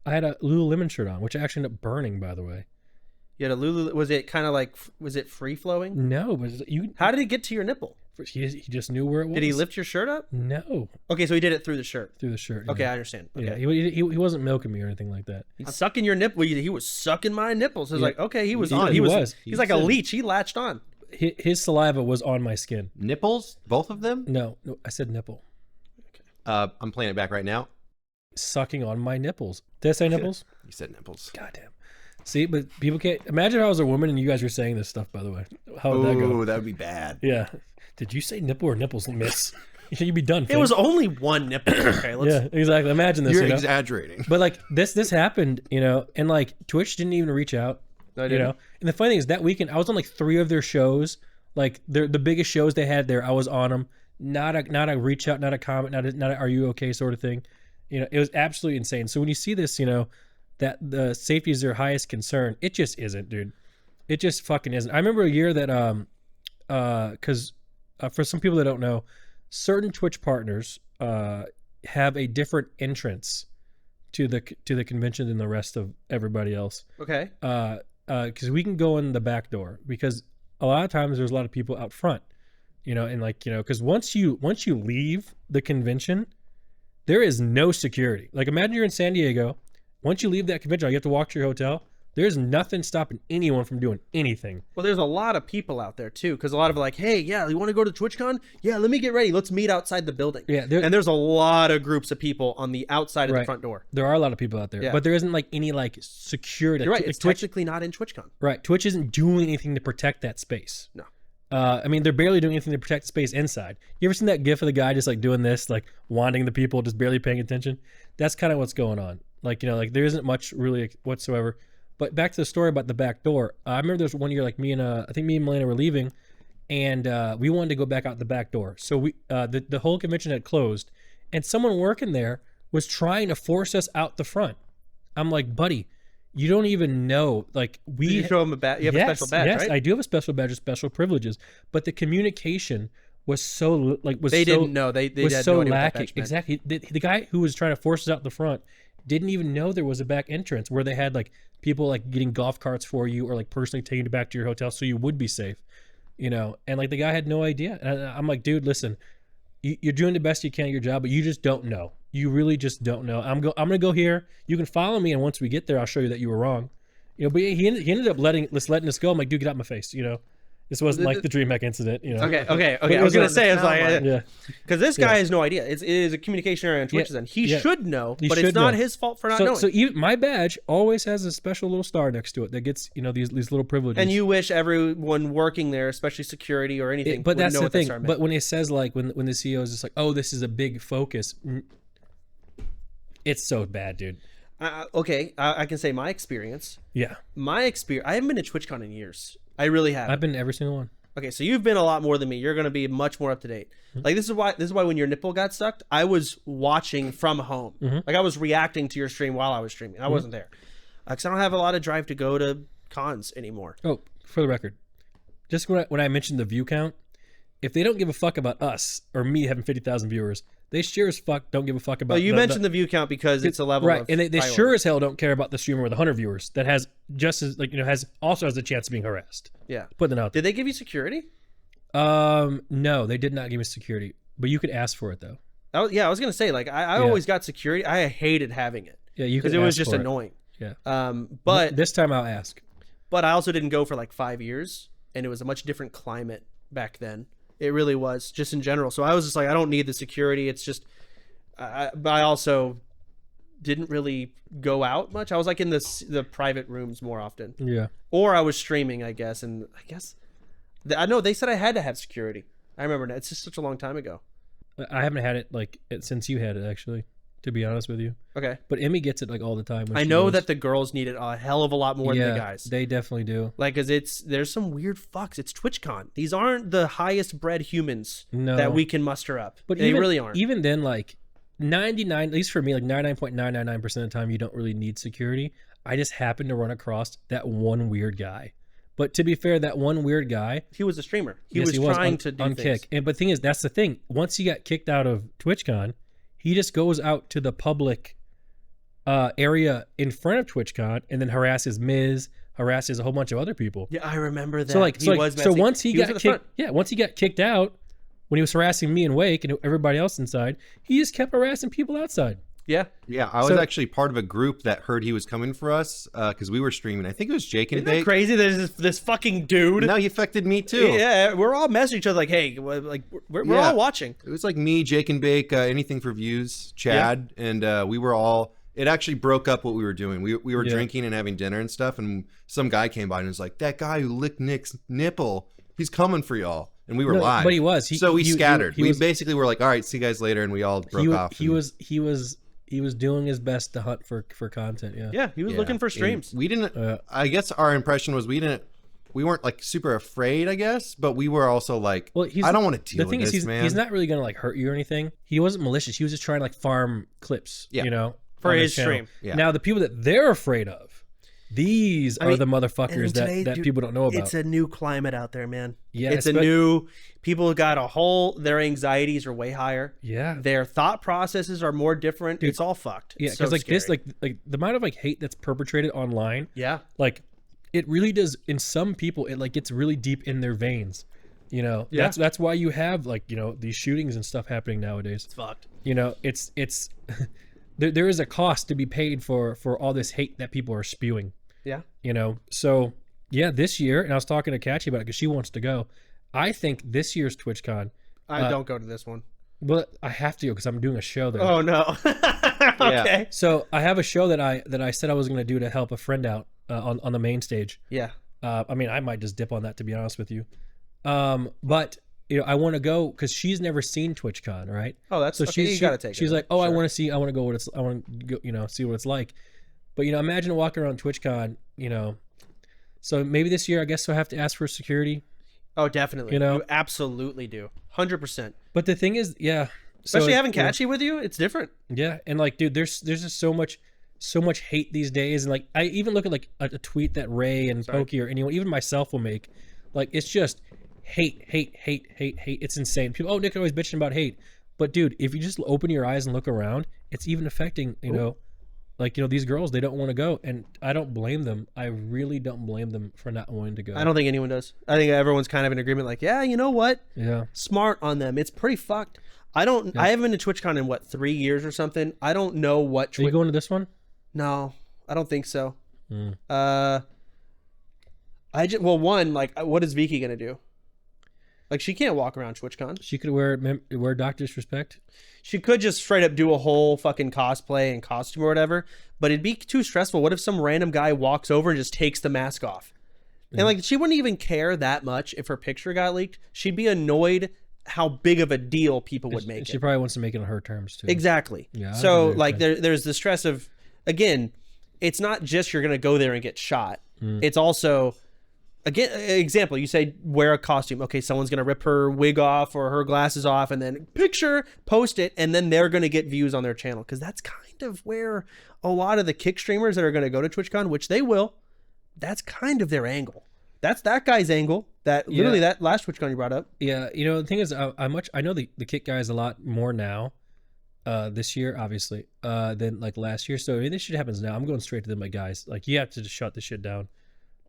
I had a Lululemon shirt on, which actually ended up burning, by the way. You had a Lulu. Was it kind of like? Was it free flowing? No, but you. How did it get to your nipple? He just knew where it was. Did he lift your shirt up? No. Okay, so he did it through the shirt. Through the shirt. Okay, yeah. I understand. Okay. Yeah, he wasn't milking me or anything like that. He's sucking your nipple. He was sucking my nipples. I was like, okay, he was He- on. he He was. was. He's like a leech. He latched on. His saliva was on my skin. Nipples, both of them. No, I said nipple. I'm playing it back right now. Sucking on my nipples. Did I say nipples? You said nipples. Goddamn. See, but people can't imagine if I was a woman and you guys were saying this stuff. By the way, how would that go? Ooh, that would be bad. Yeah. Did you say nipple or nipples, miss? You'd be done. It was only one nipple. Okay, let's. Yeah, exactly. Imagine this. You're you know? exaggerating. But like this happened, you know, and like Twitch didn't even reach out. No, you know, and the funny thing is that weekend I was on like 3 of their shows, like the biggest shows they had there. I was on them. Not a reach out, not a comment, not a are you okay sort of thing. You know, it was absolutely insane. So when you see this, you know, that the safety is their highest concern, it just isn't, dude. It just fucking isn't. I remember a year that because for some people that don't know, certain Twitch partners have a different entrance to the convention than the rest of everybody else. Okay. Because we can go in the back door, because a lot of times there's a lot of people out front, you know, and like, you know, because once you leave the convention, there is no security. Like imagine you're in San Diego. Once you leave that convention, you have to walk to your hotel. There's nothing stopping anyone from doing anything. Well, there's a lot of people out there too, because a lot of like, hey, yeah, you want to go to TwitchCon? Yeah, let me get ready. Let's meet outside the building. Yeah, and there's a lot of groups of people on the outside of the front door. There are a lot of people out there, but there isn't like any like security. You're right. Like, It's Twitch, technically not in TwitchCon. right. Twitch isn't doing anything to protect that space. No. I mean, they're barely doing anything to protect the space inside. You ever seen that gif of the guy just like doing this, like wanting the people, just barely paying attention? That's kind of what's going on. Like, you know, like there isn't much really whatsoever. But back to the story about the back door. I remember there was one year, like I think me and Melena were leaving, and we wanted to go back out the back door. So we, the whole convention had closed, and someone working there was trying to force us out the front. I'm like, buddy, you don't even know. Like we Did you show them a badge? You have a special badge, yes, right? I do have a special badge with special privileges. But the communication was so like they didn't know. They was had so no idea what that lacking. badge meant. Exactly. The guy who was trying to force us out the front didn't even know there was a back entrance where they had like people like getting golf carts for you or like personally taking you back to your hotel so you would be safe, you know. And like the guy had no idea. And I'm like, dude, listen, you're doing the best you can at your job, but you just don't know. You really just don't know. I'm gonna go here. You can follow me, and once we get there, I'll show you that you were wrong. You know, but he ended up letting us go. I'm like, dude, get out my face. You know, this wasn't like the DreamHack incident. You know. Okay. I was gonna say, it's like, Yeah. because this guy has no idea. It is a communication error on Twitch's end. He should know, but it's not his fault for not knowing. So even my badge always has a special little star next to it that gets, you know, these little privileges. And you wish everyone working there, especially security or anything, but would that's know the what that thing. star meant. But when it says like when the CEO is just like, oh, this is a big focus, it's so bad, dude. Okay, I can say my experience. Yeah, I haven't been to TwitchCon in years. I really have. I've been to every single one. Okay, so you've been a lot more than me. You're going to be much more up to date. Like this is why when your nipple got sucked, I was watching from home. Like I was reacting to your stream while I was streaming. I wasn't there because I don't have a lot of drive to go to cons anymore. Oh, for the record, just when I mentioned the view count, if they don't give a fuck about us or me having 50,000 viewers, they sure as fuck don't give a fuck about. Well, you mentioned the view count because it's a level right, of and they priority. sure as hell don't care about the streamer with 100 viewers that has just as like, you know, has a chance of being harassed. Yeah, Putting it out there. Did they give you security? No, they did not give me security, but you could ask for it though. I was gonna say like I always got security. I hated having it. Yeah, you could because it was ask just for it. annoying. Yeah. But this time I'll ask. But I also didn't go for like 5 years, and it was a much different climate back then. It really was, just in general. So I was just like, I don't need the security. It's just, but I also didn't really go out much. I was like in the private rooms more often. Yeah. Or I was streaming, I guess. And I know they said I had to have security. I remember that. It's just such a long time ago. I haven't had it since you had it, actually, to be honest with you. Okay. But Emmy gets it like all the time. I know that the girls need it a hell of a lot more than the guys. They definitely do. Like, because there's some weird fucks. It's TwitchCon. These aren't the highest bred humans that we can muster up. But they really aren't. Even then, like 99, at least for me, like 99.999% of the time, you don't really need security. I just happen to run across that one weird guy. But to be fair, that one weird guy, he was a streamer. He was trying to do on things. Kick. But the thing is, that's the thing. Once he got kicked out of TwitchCon, he just goes out to the public area in front of TwitchCon and then harasses Miz, harasses a whole bunch of other people. Yeah, I remember that. So once he got kicked out, when he was harassing me and Wake and everybody else inside, he just kept harassing people outside. Yeah. Yeah, I was actually part of a group that heard he was coming for us because we were streaming. I think it was Jake and Isn't that Bake. crazy? There's this fucking dude. No, he affected me too. Yeah, we're all messaging each other like, hey, like we're all watching. It was like me, Jake and Bake, anything for views, Chad, and we were all. It actually broke up what we were doing. We were drinking and having dinner and stuff, and some guy came by and was like, "That guy who licked Nick's nipple, he's coming for y'all." And we were live. But he was. So we scattered. We basically were like, "All right, see you guys later," and we all broke off. He was doing his best to hunt for content. Yeah. Yeah, he was looking for streams. And we didn't. I guess our impression was we weren't like super afraid, I guess, but we were also like, well, I don't want to deal with this, man. He's not really gonna like hurt you or anything. He wasn't malicious. He was just trying to like farm clips, you know, for his stream. Yeah. Now the people that they're afraid of, these are the motherfuckers that people don't know about. It's a new climate out there, man. Yeah, it's a new. People got their anxieties are way higher. Yeah, their thought processes are more different. Dude, it's all fucked. Yeah, because like this, like the amount of like hate that's perpetrated online. Yeah, like it really does. In some people, it like gets really deep in their veins. You know, that's why you have like, you know, these shootings and stuff happening nowadays. It's fucked. You know, it's there is a cost to be paid for all this hate that people are spewing. Yeah. You know, so yeah, this year, and I was talking to Katchi about it because she wants to go. I think this year's TwitchCon. I don't go to this one. Well, I have to because I'm doing a show there. Oh no. Okay. So I have a show that I said I was going to do to help a friend out on the main stage. Yeah. I mean, I might just dip on that, to be honest with you. But you know, I want to go because she's never seen TwitchCon, right? Oh, that's so. You gotta take it. She's like, oh, sure. I want to go I want to go, you know, see what it's like. But you know, imagine walking around TwitchCon, you know. So maybe this year, I guess I'll have to ask for security. Oh, definitely. You know, you absolutely do, 100%. But the thing is, yeah, especially having Katchi with you, it's different. Yeah, and like, dude, there's just so much hate these days, and like, I even look at like a tweet that Ray and Pokey or anyone, even myself, will make. Like, it's just hate. It's insane. People, Nick always bitching about hate, but dude, if you just open your eyes and look around, it's even affecting, you know. Like, you know, these girls, they don't want to go, and I don't blame them. I really don't blame them for not wanting to go. I don't think anyone does. I think everyone's kind of in agreement, like, yeah, you know what? Yeah. Smart on them. It's pretty fucked. I haven't been to TwitchCon in, 3 years or something? I don't know what... Are you going to this one? No, I don't think so. Well, one, like, what is Vicky going to do? Like, she can't walk around TwitchCon. She could wear Dr. Disrespect. She could just straight up do a whole fucking cosplay and costume or whatever, but it'd be too stressful. What if some random guy walks over and just takes the mask off? And like, she wouldn't even care that much if her picture got leaked. She'd be annoyed how big of a deal people would make it. She probably wants to make it on her terms too. Exactly. Yeah. So like, there's the stress of, again, it's not just you're gonna go there and get shot. It's also, again, example, you say wear a costume. Okay, someone's going to rip her wig off or her glasses off and then post it, and then they're going to get views on their channel. Because that's kind of where a lot of the kick streamers that are going to go to TwitchCon, which they will, that's kind of their angle. That's that guy's angle. Literally that last TwitchCon you brought up. Yeah, you know, the thing is, I know the kick guys a lot more now, this year, obviously, than like last year. So I mean, this shit happens now. I'm going straight to them, like, guys, like, you have to just shut this shit down.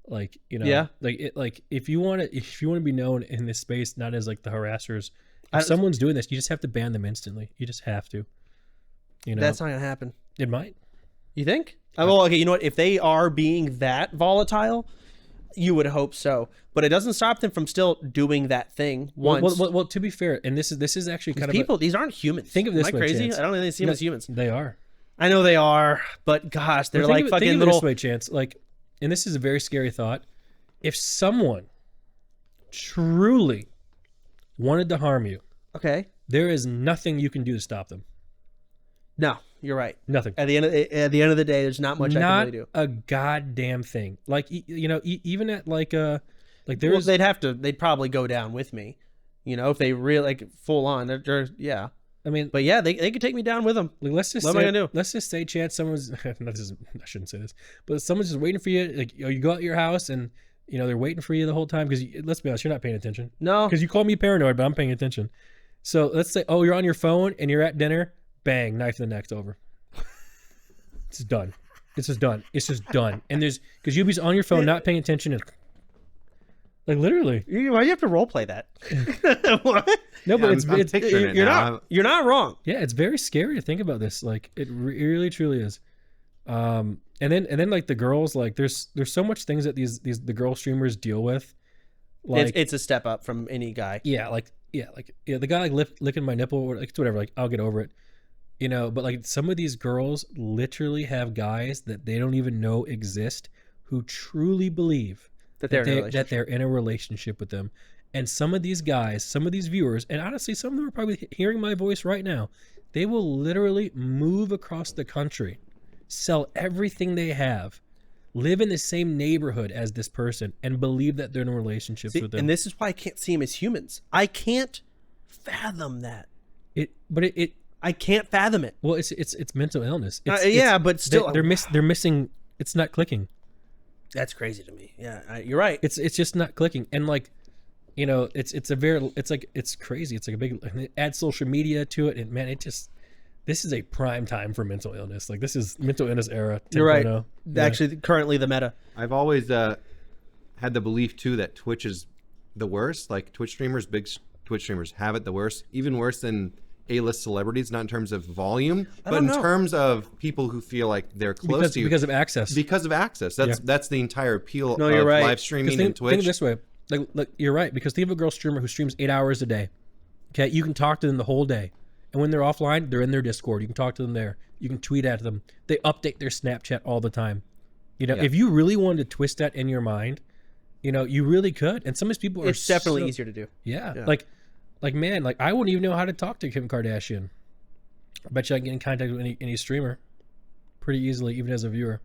Like, you know, like if you want to be known in this space, not as like the harassers, if someone's doing this, you just have to ban them instantly. You just have to, you know. That's not gonna happen. It might. You think? Well, okay, you know what, if they are being that volatile, you would hope so, but it doesn't stop them from still doing that thing once. Well, to be fair, and this is actually kind of people, these aren't humans. Think of this. Am I crazy? Chance. I don't think they see them as humans. They are. I know they are, but gosh, they're like fucking little. This way, Chance, like, and this is a very scary thought. If someone truly wanted to harm you, okay, there is nothing you can do to stop them. No, you're right. Nothing. At the end of the day, there's not much I can really do. Not a goddamn thing. Like, you know, even at like there's. Well, they'd probably go down with me, you know, if they really like full on. Yeah. I mean, but yeah, they could take me down with them. Like, let's just what am I gonna do? Let's just say, Chance, someone's. I shouldn't say this, but someone's just waiting for you. Like, you go out your house and, you know, they're waiting for you the whole time because, let's be honest, you're not paying attention. No, because you call me paranoid, but I'm paying attention. So let's say, you're on your phone and you're at dinner. Bang, knife in the neck, over. It's done. It's just done. It's just done. And because you'll be on your phone, not paying attention, and Like literally. Why do you have to role play that? What? No, but I'm it's picturing it You're now. not wrong. yeah, it's very scary to think about this. Like it really truly is. And then like the girls, like there's so much things that the girl streamers deal with. Like It's a step up from any guy. the guy like licking my nipple or like it's whatever, like I'll get over it. You know, but like some of these girls literally have guys that they don't even know exist who truly believe That they're in a relationship with them. And some of these guys, some of these viewers, and honestly, some of them are probably hearing my voice right now. They will literally move across the country, sell everything they have, live in the same neighborhood as this person, and believe that they're in relationships with them. And this is why I can't see them as humans. I can't fathom that. I can't fathom it. Well, it's mental illness. But still, they're missing. It's not clicking. That's crazy to me. Yeah, you're right. It's just not clicking. And like, you know, it's crazy. It's like a big add social media to it, and man, this is a prime time for mental illness. Like this is mental illness era. 10.0. You're right. Yeah. Actually, currently the meta. I've always had the belief too that Twitch is the worst. Like Twitch streamers, big Twitch streamers have it the worst, even worse than A-list celebrities, not in terms of volume, but in terms of people who feel like they're close to you because of access. Because of access. That's the entire appeal No, you're right. live streaming and Twitch. Think this way. Like you're right, because think of a girl streamer who streams 8 hours a day. Okay, you can talk to them the whole day. And when they're offline, they're in their Discord. You can talk to them there. You can tweet at them. They update their Snapchat all the time. You know, if you really wanted to twist that in your mind, you know, you really could. And some of these people It's definitely easier to do. Yeah. Like man, like I wouldn't even know how to talk to Kim Kardashian. I bet you I can get in contact with any streamer pretty easily, even as a viewer.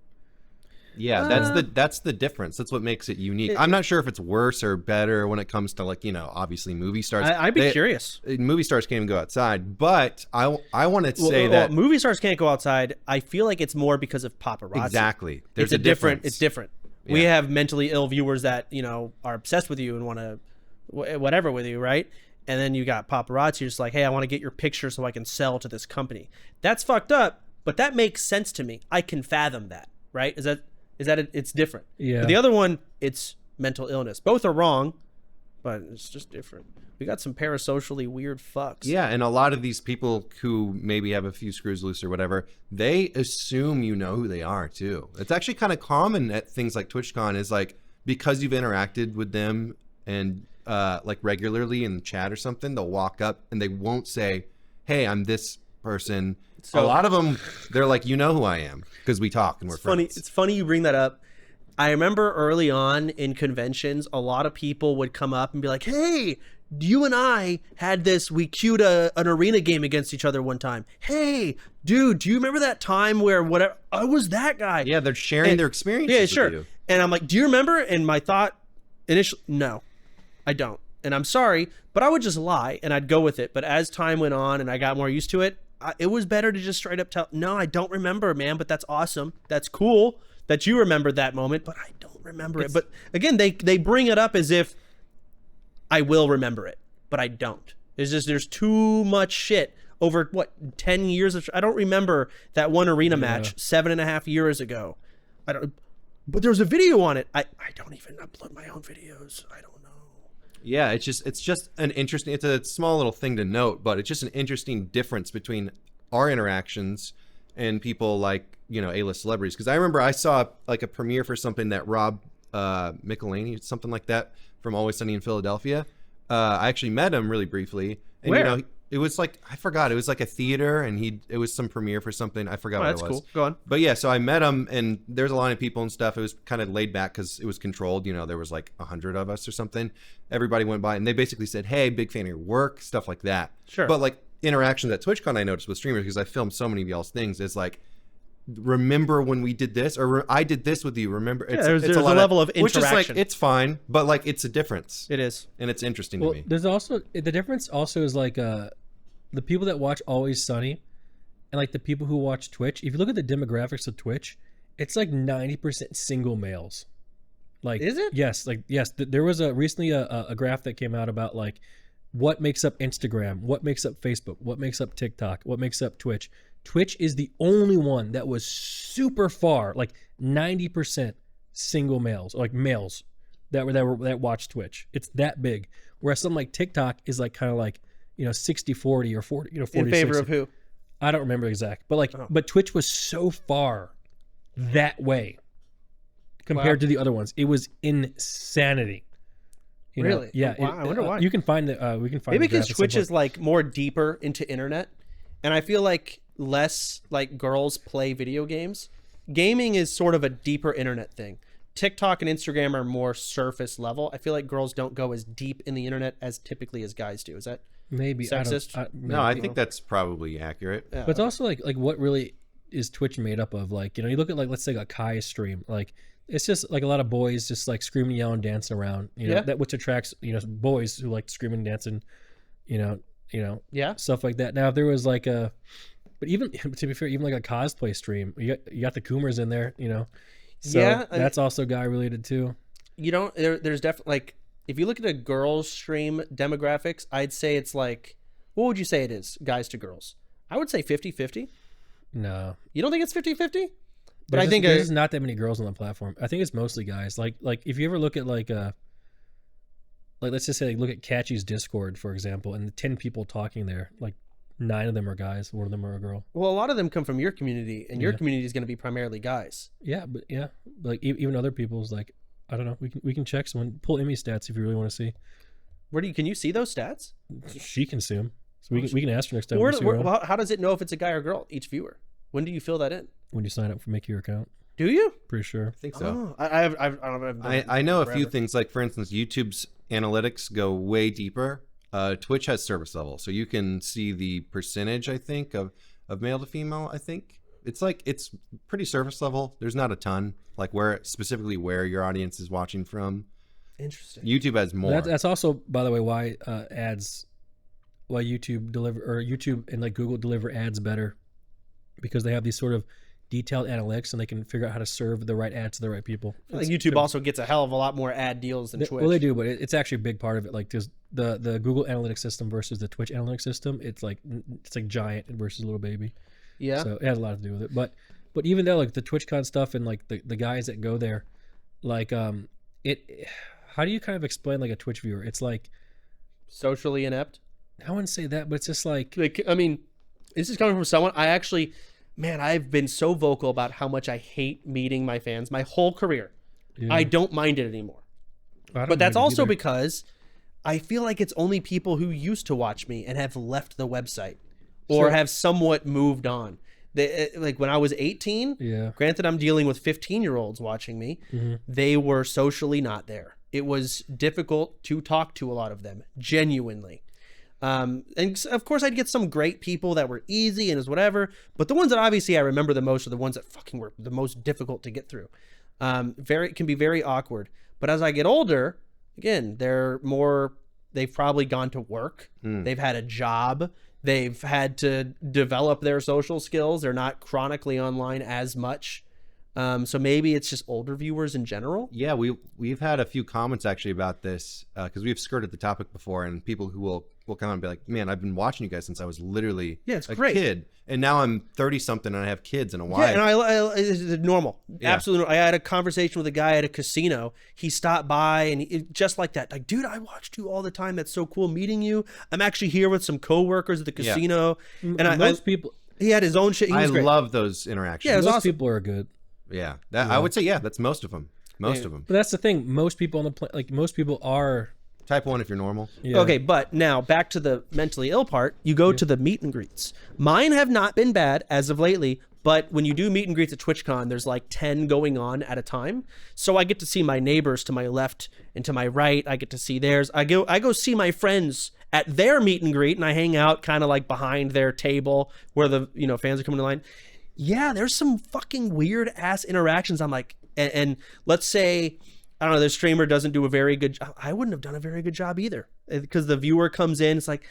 Yeah, that's the difference. That's what makes it unique. I'm not sure if it's worse or better when it comes to, like, you know, obviously movie stars. I'd be curious. Movie stars can't even go outside, but I want to say that movie stars can't go outside. I feel like it's more because of paparazzi. Exactly. There's It's a difference. It's different. Yeah. We have mentally ill viewers that, you know, are obsessed with you and want to whatever with you, right? And then you got paparazzi just like, hey, I want to get your picture so I can sell to this company. That's fucked up, but that makes sense to me. I can fathom that, right? Is that it's different. Yeah. But the other one, it's mental illness. Both are wrong, but it's just different. We got some parasocially weird fucks. Yeah, and a lot of these people who maybe have a few screws loose or whatever, they assume you know who they are too. It's actually kind of common at things like TwitchCon is like, because you've interacted with them and like regularly in chat or something, they'll walk up and they won't say, hey, I'm this person. So a lot of them, they're like, you know who I am because we talk and we're friends. It's funny you bring that up. I remember early on in conventions, a lot of people would come up and be like, hey, you and I had this, we queued an arena game against each other one time. Hey, dude, do you remember that time where whatever, I was that guy? Yeah, they're sharing their experiences Yeah, with sure. you. And I'm like, do you remember? And my thought initially, no, I don't. And I'm sorry, but I would just lie and I'd go with it. But as time went on and I got more used to it, it was better to just straight up tell, no, I don't remember, man, but that's awesome. That's cool that you remembered that moment, but I don't remember it. But again, they bring it up as if I will remember it, but I don't. There's too much shit over, 10 years of, I don't remember that one arena match 7.5 years ago. But there's a video on it. I don't even upload my own videos. I don't know. Yeah, it's just an interesting, it's a small little thing to note, but it's just an interesting difference between our interactions and people like, you know, A-list celebrities. Because I remember I saw like a premiere for something that Rob McElhaney, something like that, from Always Sunny in Philadelphia. I actually met him really briefly. And, Where? you know, it was like, I forgot, it was like a theater and it was some premiere for something. I forgot what it was. That's cool. Go on. But yeah, so I met him and there's a line of people and stuff. It was kind of laid back because it was controlled. You know, there was like 100 of us or something. Everybody went by and they basically said, hey, big fan of your work, stuff like that. Sure. But like interactions at TwitchCon, I noticed with streamers, because I filmed so many of y'all's things, is like, remember when we did this, or I did this with you, remember? There's a level of which is like, interaction. it's fine, but like it's a difference. It is. And it's interesting Well, to me. there's also the difference. Also, is like the people that watch Always Sunny, and like the people who watch Twitch. If you look at the demographics of Twitch, it's like 90% single males. Like, is it? Yes. Like, yes. There was recently a graph that came out about like what makes up Instagram, what makes up Facebook, what makes up TikTok, what makes up Twitch. Twitch is the only one that was super far, like 90% single males, like males. that watch Twitch. It's that big. Whereas something like TikTok is like kind of like 60-40 or 40 40 In favor 60. of who? I don't remember exact, but but Twitch was so far that way compared to the other ones. It was insanity. Really? Yeah. Wow, I wonder why. You can find it. We can find maybe the because graphics Twitch at is like more deeper into internet, and I feel like less like girls play video games. Gaming is sort of a deeper internet thing. TikTok and Instagram are more surface level. I feel like girls don't go as deep in the internet as typically as guys do. Is that maybe sexist? No, I think that's probably accurate. Yeah, but it's also like what really is Twitch made up of? Like, you look at like, let's say like Kai's stream, like it's just like a lot of boys just like screaming, yelling, dancing around, that which attracts, boys who like screaming, dancing, stuff like that. Now, if there was like but even to be fair, even like a cosplay stream, you got the Coomers in there, So that's also guy related too. There's definitely like, if you look at a girls stream demographics, I'd say it's like, what would you say it is, guys to girls? I would say 50-50. No. You don't think it's 50-50? But I think there's not that many girls on the platform. I think it's mostly guys. Like if you ever look at like let's just say look at Catchy's Discord, for example, and the 10 people talking there, like 9 of them are guys, 1 of them are a girl. Well, a lot of them come from your community, and your community is going to be primarily guys. Yeah, but like even other people's, like, I don't know. We can check someone, pull Emmy stats if you really want to see. Can you see those stats? She can see them, so we can ask her next time. How does it know if it's a guy or girl? Each viewer. When do you fill that in? When you sign up for make your account. Do you? Pretty sure. I think so. Oh, I know a few things, like for instance, YouTube's analytics go way deeper. Twitch has service level, so you can see the percentage, I think, of male to female. I think it's pretty surface level. There's not a ton, like where your audience is watching from. Interesting. YouTube has more. That's also, by the way, why YouTube and like Google deliver ads better, because they have these sort of detailed analytics and they can figure out how to serve the right ads to the right people. Like YouTube also gets a hell of a lot more ad deals than Twitch. Well, they do, but it's actually a big part of it. Like there's the Google analytics system versus the Twitch analytics system. It's like giant versus little baby. Yeah. So it has a lot to do with it. But even though like the TwitchCon stuff and like the guys that go there, like how do you kind of explain like a Twitch viewer? It's like socially inept. I wouldn't say that, but it's just like I mean, this is coming from someone I've been so vocal about how much I hate meeting my fans my whole career. Yeah. I don't mind it anymore. But that's also because I feel like it's only people who used to watch me and have left the website or have somewhat moved on. Like when I was 18, granted I'm dealing with 15-year-olds watching me, they were socially not there. It was difficult to talk to a lot of them, genuinely. And of course I'd get some great people that were easy and is whatever, but the ones that obviously I remember the most are the ones that fucking were the most difficult to get through. Can be very awkward. But as I get older, again, they've probably gone to work. They've had a job. They've had to develop their social skills. They're not chronically online as much. So maybe it's just older viewers in general. Yeah, we've had a few comments actually about this because we've skirted the topic before, and people who will come and be like, "Man, I've been watching you guys since I was literally a kid, and now I'm 30-something and I have kids and a wife." Yeah, and it's normal, absolutely. I had a conversation with a guy at a casino. He stopped by and just like that, like, "Dude, I watched you all the time. That's so cool meeting you. I'm actually here with some coworkers at the casino." And most people, he had his own shit. He was great. love those interactions. Yeah, most people are good. Yeah, I would say that's most of them. Most of them. But that's the thing. Most people on the most people are type 1 if you're normal. Yeah. Okay, but now back to the mentally ill part. You go to the meet and greets. Mine have not been bad as of lately, but when you do meet and greets at TwitchCon, there's like 10 going on at a time. So I get to see my neighbors to my left and to my right. I get to see theirs. I go see my friends at their meet and greet, and I hang out kind of like behind their table where the fans are coming to line. Yeah, there's some fucking weird ass interactions. I'm like, and let's say, I don't know, the streamer doesn't do a very good job. I wouldn't have done a very good job either, because the viewer comes in, it's like,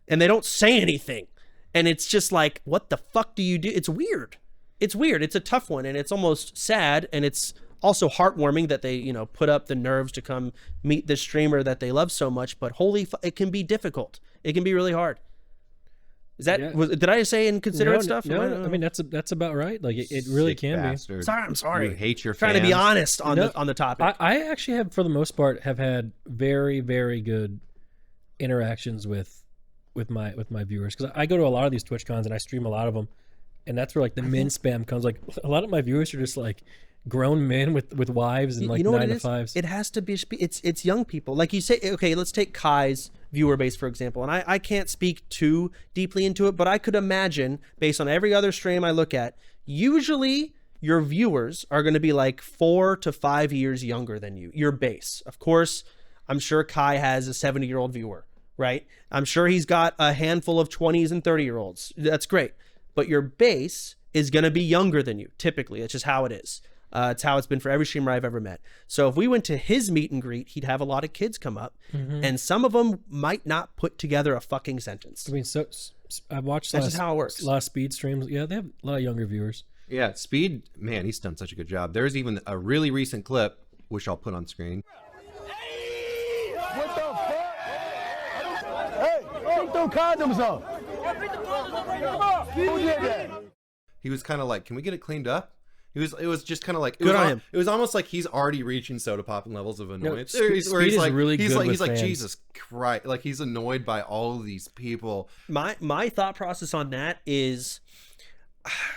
and they don't say anything. And it's just like, what the fuck do you do? It's weird. It's weird. It's a tough one, and it's almost sad, and it's also heartwarming that they, put up the nerves to come meet the streamer that they love so much. But it can be difficult. It can be really hard. Is that did I say inconsiderate stuff? No, I mean that's about right. Like it really can bastard. be. Sorry, I'm sorry. You hate your trying fans. to be honest on the topic. I actually have, for the most part, have had very, very good interactions with my viewers, because I go to a lot of these TwitchCons and I stream a lot of them, and that's where like the men spam comes. Like a lot of my viewers are just like grown men with wives and like 9 to 5s. It has to be. It's young people. Like you say. Okay, let's take Kai's viewer base for example, and I can't speak too deeply into it, but I could imagine, based on every other stream I look at, usually your viewers are going to be like 4 to 5 years younger than you. Your base, of course. I'm sure Kai has a 70-year-old viewer, right? I'm sure he's got a handful of 20s and 30-year-olds. That's great, but your base is going to be younger than you. Typically, it's just how it is. It's how it's been for every streamer I've ever met. So if we went to his meet and greet, he'd have a lot of kids come up, and some of them might not put together a fucking sentence. I mean, so I've watched that's just how it works. A lot of Speed streams. Yeah, they have a lot of younger viewers. Yeah, Speed, man, he's done such a good job. There's even a really recent clip, which I'll put on screen. What the fuck? Hey, take those condoms off. Who did that? He was kind of like, can we get it cleaned up? It was just kind of like, good on him. It was almost like he's already reaching Sodapoppin levels of annoyance. Speed he's is like, really he's good like, with he's like, fans. Jesus Christ, like he's annoyed by all of these people. My thought process on that is,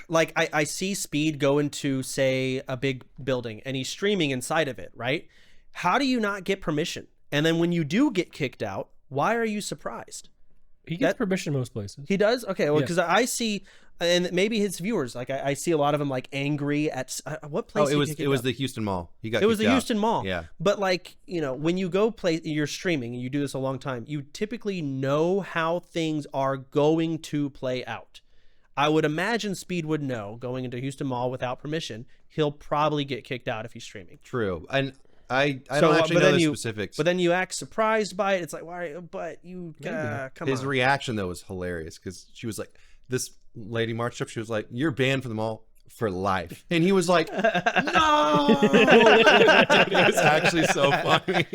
like, I see Speed go into, say, a big building and he's streaming inside of it, right? How do you not get permission? And then when you do get kicked out, why are you surprised? He gets permission most places. He does? Okay, well, Yeah. because I see, and maybe his viewers, like I see a lot of them like angry at what place? Oh, it was the Houston Mall. He got. It was the kicked out. Houston Mall. Yeah. But like, you know, when you go play, you're streaming and you do this a long time, you typically know how things are going to play out. I would imagine Speed would know going into Houston Mall without permission, he'll probably get kicked out if he's streaming. True, and I don't actually know the specifics. But then you act surprised by it. It's like, why? But you come on. His reaction though was hilarious, because she was like, this lady marched up. She was like, "You're banned from the mall for life," and he was like, "No!" It was actually so funny.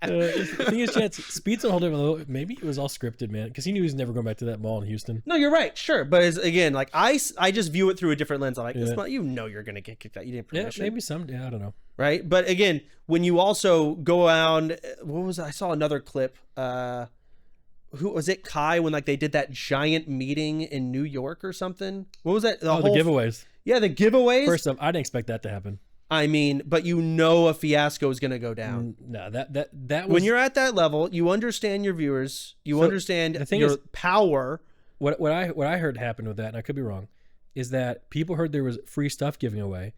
The thing is, Chance, Speed's on a whole different level. Maybe it was all scripted, man, because he knew he was never going back to that mall in Houston. No, you're right. Sure. But again, like I just view it through a different lens. I'm like, it's not, you know, you're going to get kicked out. You didn't permission. Yeah, maybe some. Yeah, I don't know. Right. But again, when you also go around, what was I saw another clip. Who was it? Kai, when like they did that giant meeting in New York or something. What was that? The giveaways. Yeah, the giveaways. First off, I didn't expect that to happen. I mean, but you know a fiasco is going to go down. No, that was, when you're at that level, you understand your viewers, you understand the thing your is, power. What I heard happened with that, and I could be wrong, is that people heard there was free stuff giving away,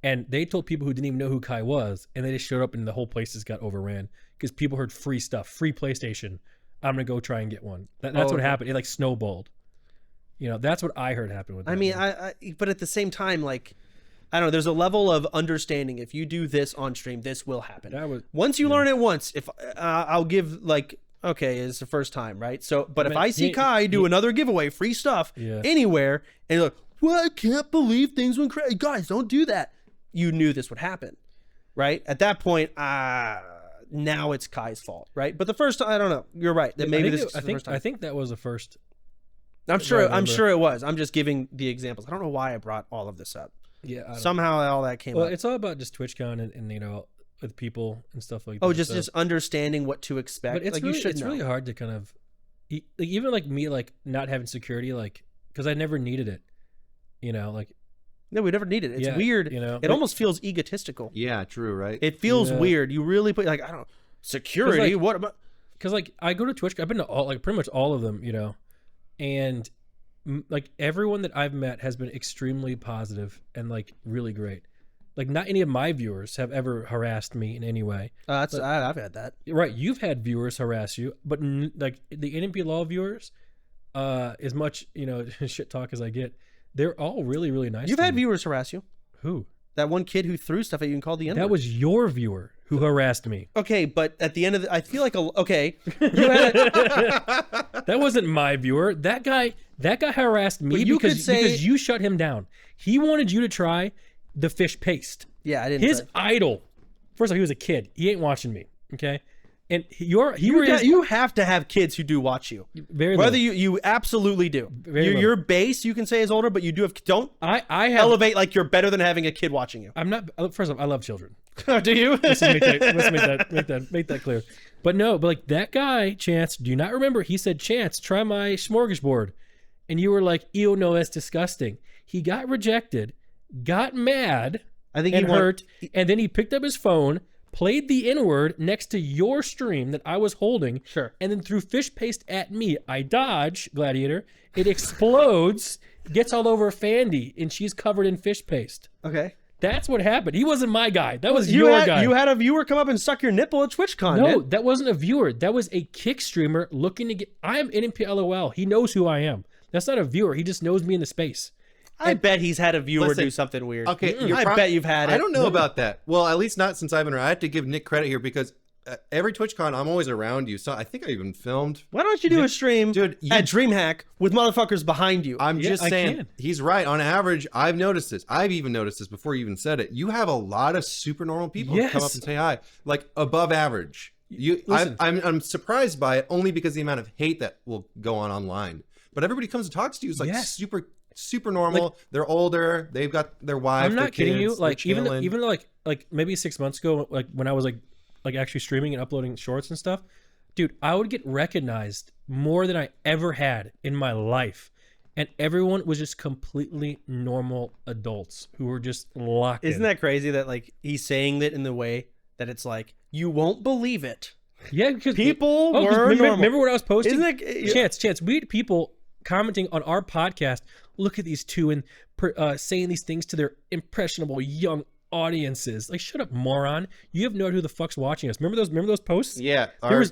and they told people who didn't even know who Kai was, and they just showed up and the whole place just got overran because people heard free stuff, free PlayStation. I'm gonna go try and get one. That's what happened. It like snowballed. You know, that's what I heard happened with that. I mean, but at the same time, like, I don't know, there's a level of understanding. If you do this on stream, this will happen. Once you learn it once, if I'll give like, okay, it's the first time, right? So, but if I see Kai do another giveaway, free stuff anywhere, and you're like, well, I can't believe things went crazy. Guys, don't do that. You knew this would happen, right? At that point, now it's Kai's fault, right? But the first time, I don't know. You're right. That maybe this is the first time. I think that was the first. I'm sure it was. I'm just giving the examples. I don't know why I brought all of this up. Yeah. Somehow all that came up. Well, it's all about just TwitchCon and you know, with people and stuff like that. Oh, just understanding what to expect. But it's like, really, you should it's know. really hard to kind of, like, even like me, like not having security, like, because I never needed it. You know, like. No, we never needed it. It's weird. You know, it almost feels egotistical. Yeah, true, right? It feels weird. You really put like, I don't know, security. Like, what about? Because like I go to Twitch, I've been to all, like pretty much all of them, you know, and like everyone that I've met has been extremely positive and like really great. Like not any of my viewers have ever harassed me in any way. I've had that. Right, you've had viewers harass you, but like the Nmplol viewers, as much shit talk as I get, they're all really really nice. You've had viewers harass you. Who? That one kid who threw stuff at you and called the N-word. That was your viewer who harassed me. Okay, but at the end of I feel like you had that wasn't my viewer. That guy harassed me because you shut him down. He wanted you to try the fish paste. Yeah, I didn't. His idol. First off, he was a kid. He ain't watching me. Okay, And you have to have kids who do watch you. Very Whether little. you absolutely do. Your base you can say is older, but you do have don't I have elevate like you're better than having a kid watching you. I'm not. First off, I love children. Do you? Let's make that clear. But no, but like that guy, Chance. Do you not remember? He said, "Chance, try my smorgasbord," and you were like, "Ew, no, that's disgusting." He got rejected, got mad, I think and he hurt, and then he picked up his phone, played the N-word next to your stream that I was holding, Sure. and then threw fish paste at me. I dodge, Gladiator. It explodes, gets all over Fandy, and she's covered in fish paste. Okay. That's what happened. He wasn't my guy. That was your guy. You had a viewer come up and suck your nipple at TwitchCon. No, man. that wasn't a viewer. That was a kick streamer looking to get. I am NMPLOL. He knows who I am. That's not a viewer. He just knows me in the space. I bet he's had a viewer Listen, do something weird. Okay, I bet you've had it. I don't know about that. Well, at least not since I've been around. I have to give Nick credit here because every TwitchCon I'm always around you. So I think I even filmed. Why don't you do a stream Dude, at DreamHack with motherfuckers behind you? I'm just I saying, can. he's right. On average, I've noticed this. I've even noticed this before you even said it. You have a lot of super normal people who come up Yes. and say hi, like above average. Listen. I'm surprised by it only because the amount of hate that will go on online. But everybody comes and talks to you. It's like Yes. super normal. Like, they're older. They've got their wives. I'm not kidding you. kids, Like they're chilling. even though like maybe 6 months ago, like when I was like actually streaming and uploading shorts and stuff, dude, I would get recognized more than I ever had in my life. And everyone was just completely normal adults who were just locked Isn't in. that crazy that like he's saying that in the way that it's like you won't believe it? Yeah, because People 'cause were normal. remember what I was posting? Isn't that Chance, we had people commenting on our podcast. Look at these two and saying these things to their impressionable young audiences. Like, shut up, moron! You have no idea who the fuck's watching us. Remember those posts? Yeah,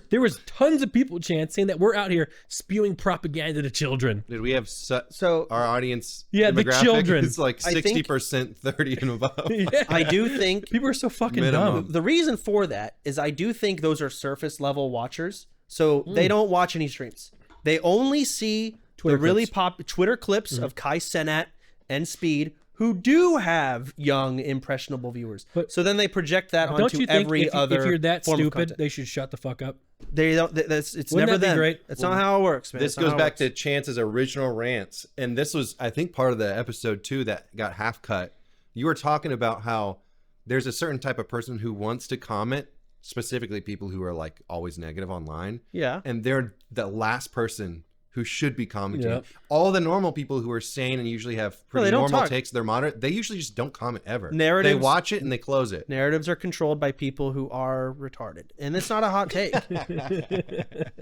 There was tons of people, Chance, saying that we're out here spewing propaganda to children. Did we have So our audience? Yeah, the demographic children. is like I think- 60% 30 and above. Yeah. I do think People are so fucking Minimum. dumb. the reason for that is I do think those are surface level watchers. So they don't watch any streams. They only see Twitter the really clips. pop Twitter clips of Kai Cenat and Speed, who do have young impressionable viewers. But so then they project that Don't onto you think every if other you're that form of stupid, content. they should shut the fuck up? They don't. It's Wouldn't never that be them. great? That's not how it works, man. This It's not goes how it back works. to Chance's original rants, and this was, I think, part of the episode too that got half cut. You were talking about how there's a certain type of person who wants to comment, specifically people who are like always negative online, Yeah. and they're the last person who should be commenting. Yep. All the normal people who are sane and usually have pretty they don't normal talk. takes, they're moderate. They usually just don't comment ever. Narratives- They watch it and they close it. Narratives are controlled by people who are retarded, and it's not a hot take.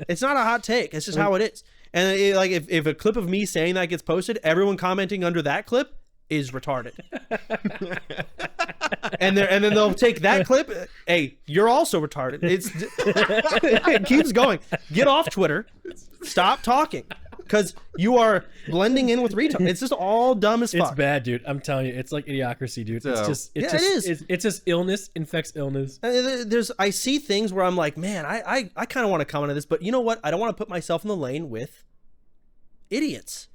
It's not a hot take. It's just how it is. And like, if a clip of me saying that gets posted, everyone commenting under that clip is retarded. and then they'll take that clip. Hey, you're also retarded. It keeps going. Get off Twitter. Stop talking. Because you are blending in with retards. It's just all dumb as It's fuck. bad, dude. I'm telling you, it's like idiocracy, dude. So- It's Yeah, it just is. it's just illness infects illness. I see things where I'm like, man, I kind of want to comment on this, but you know what? I don't want to put myself in the lane with idiots.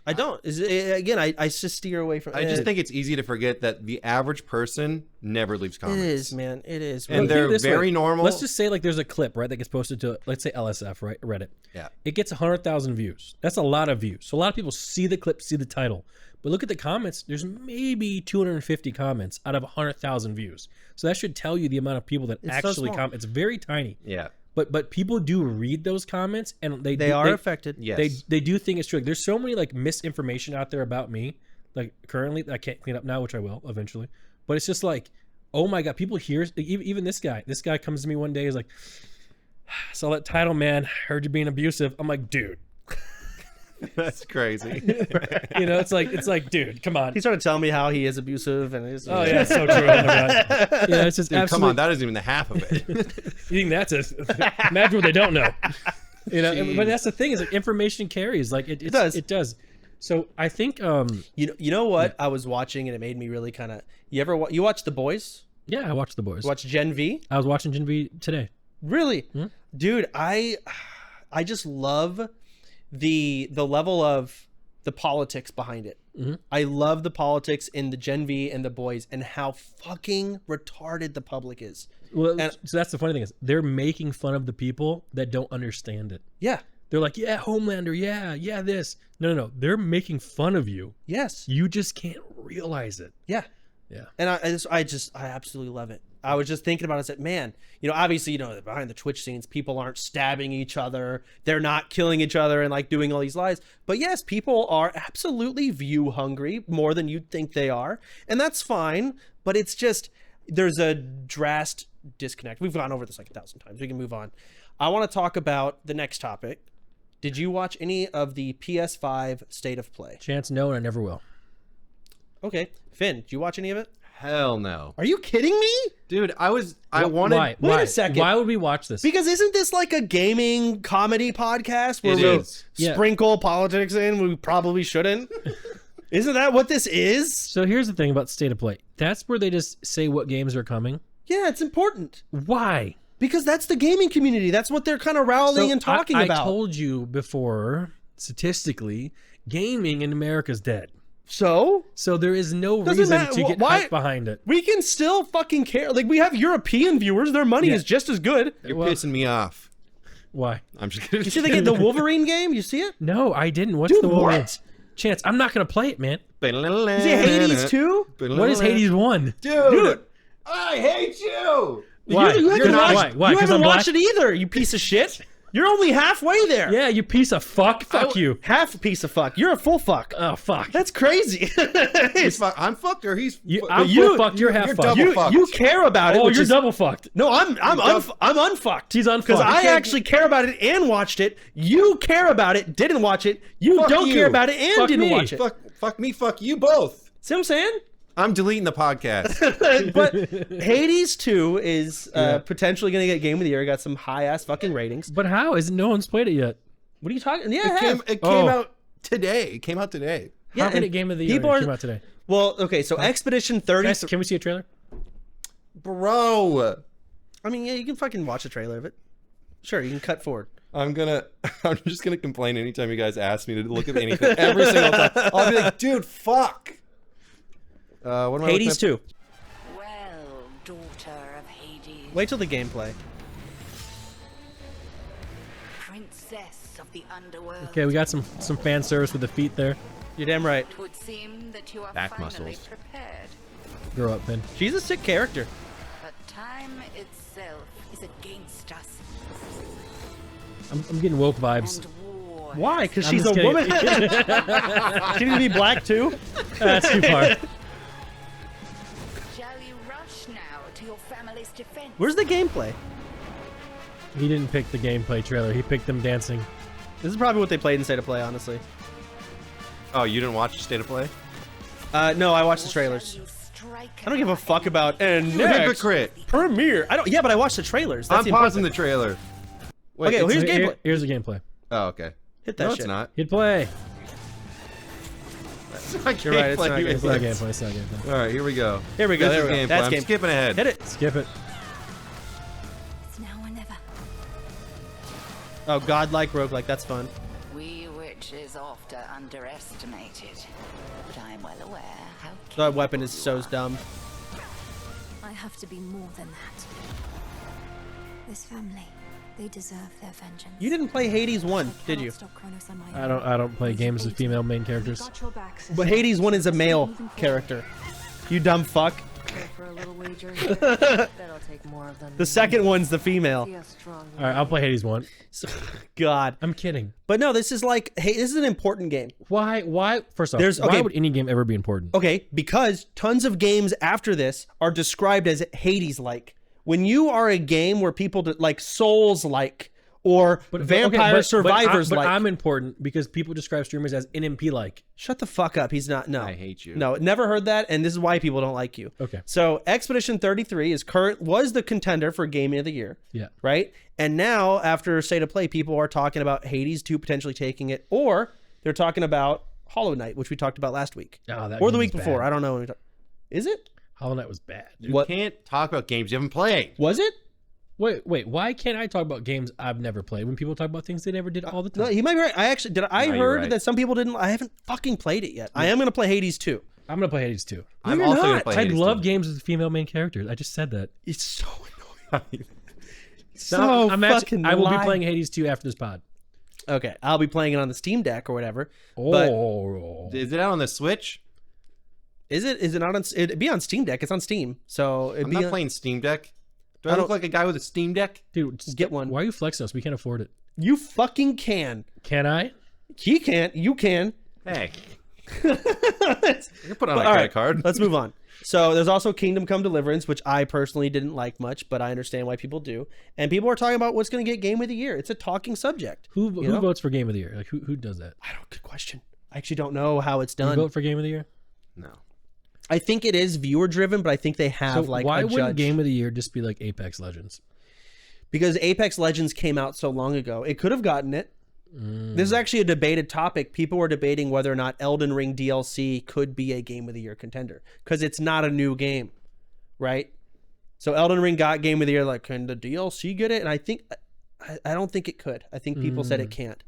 I don't. Again, I just steer away from. I just think it's easy to forget that the average person never leaves it comments. is, man. It is. And Look, they're think of it this very way. normal. Let's just say like there's a clip, right, that gets posted to, let's say, LSF, right, Reddit. Yeah. It gets 100,000 views. That's a lot of views. So a lot of people see the clip, see the title. But look at the comments. There's maybe 250 comments out of 100,000 views. So that should tell you the amount of people that It's so actually small. comment. It's very tiny. Yeah. But people do read those comments, and they are affected. Yes. They do think it's true. Like, there's so many like misinformation out there about me. Like currently, I can't clean up now, which I will eventually. But it's just like, oh my god, people hear. Even this guy. This guy comes to me one day. He's like, "Saw that title, man. Heard you being abusive." I'm like, dude. That's crazy. You know, it's like, dude, come on. He started telling me how he is abusive and it's, Oh yeah, it's so true. Oh my god. Yeah, it's just Dude, come absolutely. on, that isn't even the half of it. You think that's a imagine what they don't know. You know, but that's the thing is like information carries. Like it does. It does. So I think you know what I was watching and it made me really kind of. You ever you watch The Boys? yeah, I watched The Boys. Watch Gen V? I was watching Gen V today. Really, Hmm? dude? I just love the level of the politics behind it. I love the politics in the Gen V and the boys and how fucking retarded the public is. Well, so that's the funny thing is they're making fun of the people that don't understand it. Yeah. They're like, yeah, Homelander, yeah, this. No. They're making fun of you. Yes. You just can't realize it. Yeah. Yeah. And I absolutely love it. I was just thinking about it. I said, man, obviously, behind the Twitch scenes, people aren't stabbing each other. They're not killing each other and like doing all these lies. But yes, people are absolutely view hungry more than you'd think they are. And that's fine. But it's just, there's a drastic disconnect. We've gone over this like 1,000 times. We can move on. I want to talk about the next topic. Did you watch any of the PS5 State of Play? Chance, no, and I never will. Okay. Finn, did you watch any of it? Hell no. Are you kidding me? Dude, I wanted... Why? Wait a second. Why would we watch this? Because isn't this like a gaming comedy podcast where It we is. sprinkle politics in? We probably shouldn't. Isn't that what this is? So here's the thing about State of Play. That's where they just say what games are coming. Yeah, it's important. Why? Because that's the gaming community. That's what they're kind of rallying and talking about. I told you before, statistically, gaming in America is dead. So there is no Doesn't reason matter. to get Why- hype behind it. we can still fucking care. Like, we have European viewers. Their money is just as good. You're Well- pissing me off. Why? I'm just kidding. You see the Wolverine game? You see it? No, I didn't. What's Dude, the Wolverine? what? Chance, I'm not going to play it, man. Is it Hades 2? What is Hades 1? Dude, I hate you. Why? You haven't not- watched, why? you 'Cause haven't I'm black? watched it either, you piece of shit. You're only halfway there. Yeah, you piece of fuck. Fuck you. Half a piece of fuck. You're a full fuck. Oh, fuck. That's crazy. I'm fucked or he's... I'm you- full fucked. You're half you're fucked. double fucked. you care about it. Oh, which you're is, double fucked. No, I'm unfucked. He's unfucked. Because I You can't- actually care about it and watched it. You care about it, didn't watch it. You Fuck don't you. care about it and Fuck didn't me. watch it. Fuck me, fuck you both. See what I'm saying? I'm deleting the podcast. But Hades 2 is potentially going to get Game of the Year. It got some high-ass fucking ratings. But how? Is no one's played it yet? What are you talking? Yeah, it has. It came out today. It came out today. Yeah, How can and it Game of the Year people are- came out today? Well, okay, so Expedition 30... Guys, can we see a trailer? Bro. I mean, yeah, you can fucking watch a trailer of it. Sure, you can cut forward. I'm just gonna complain anytime you guys ask me to look at anything. Every single time. I'll be like, dude, fuck. What am I Hades looking 2. Well, daughter of Hades, Wait till the gameplay. princess of the underworld. Okay, we got some fan service with the feet there. You're damn right. It would seem that you are Back finally muscles. prepared. Grow up, Finn. She's a sick character. But time itself is against us. I'm getting woke vibes. And war. Why? Because I'm she's a just kidding. woman? She needs to be black too? That's too far. Shall you rush now to your family's defense? Where's the gameplay? He didn't pick the gameplay trailer. He picked them dancing. This is probably what they played in State of Play, honestly. Oh, you didn't watch State of Play? No, I watched the Or trailers. shall you strike I don't give a fuck about and You next hypocrite. premiere. I don't. Yeah, but I watched the trailers. That's I'm the pausing important the trailer. Wait, Okay, well, here's Here- gameplay. Here's the gameplay. Oh, okay. Hit that No, shit. it's not. Hit play. You're right, it's not Gameplay, you It's not idiots. gameplay. It's not gameplay. All right, here we go. Here we go. This There is we go. gameplay. That's I'm game. skipping ahead. Hit it. Skip it. It's now or never. Oh, godlike, roguelike. That's fun. We witches oft are underestimated. But I am well aware how That weapon is so dumb. I have to be more than that. This family, they deserve their vengeance. You didn't play Hades 1, did you? I don't play games with female main characters. But Hades 1 is a male character. You dumb fuck. For a little wager. That'll take more of them. The second one's the female. See how strong All right, I'll play Hades 1. God. I'm kidding. But no, this is like, hey, this is an important game. Why? First off, There's- why okay. would any game ever be important? Okay, because tons of games after this are described as Hades-like. When you are a game where people like Souls-like or Vampire Survivors-like. But I'm important because people describe streamers as NMP-like. Shut the fuck up. He's not. No. I hate you. No, never heard that, and this is why people don't like you. Okay. So Expedition 33 was the contender for Game of the Year. Yeah. Right? And now, after State of Play, people are talking about Hades 2 potentially taking it, or they're talking about Hollow Knight, which we talked about last week. Oh, that or the game week was before. bad. I don't know. When we is it? Hollow Knight was bad. You What- can't talk about games you haven't played. Was it? Wait. Why can't I talk about games I've never played when people talk about things they never did all the time? No, you might be right. I heard that some people didn't. I haven't fucking played it yet. I am gonna play Hades 2. I'm gonna play Hades 2. I'm also gonna play I Hades love 2. games with female main characters. I just said that. It's so annoying. So I'm fucking. I will be lying. playing Hades 2 after this pod. Okay, I'll be playing it on the Steam Deck or whatever. Oh, Is it out on the Switch? Is it? Is it not on? It'd be on Steam Deck. It's on Steam. So it'd I'm be not on, playing Steam Deck. Do I look like a guy with a Steam Deck? dude, just get one. Why are you flexing us? We can't afford it. You fucking can. Can I? He can't. You can. Hey, Let's- you can put on a all credit right, card. Let's move on. So there's also Kingdom Come Deliverance, which I personally didn't like much, but I understand why people do. And people are talking about what's going to get Game of the Year. It's a talking subject. Who know? votes for Game of the Year? Like who does that? I don't. Good question. I actually don't know how it's You done. vote for Game of the Year? No. I think it is viewer driven, but I think they have So like why a wouldn't judge. Game of the Year just be like Apex Legends? Because Apex Legends came out so long ago. It could have gotten it. This is actually a debated topic. People were debating whether or not Elden Ring DLC could be a Game of the Year contender because it's not a new game, right? So Elden Ring got Game of the Year. Like, can the DLC get it? And I don't think it could. I think people said it can't.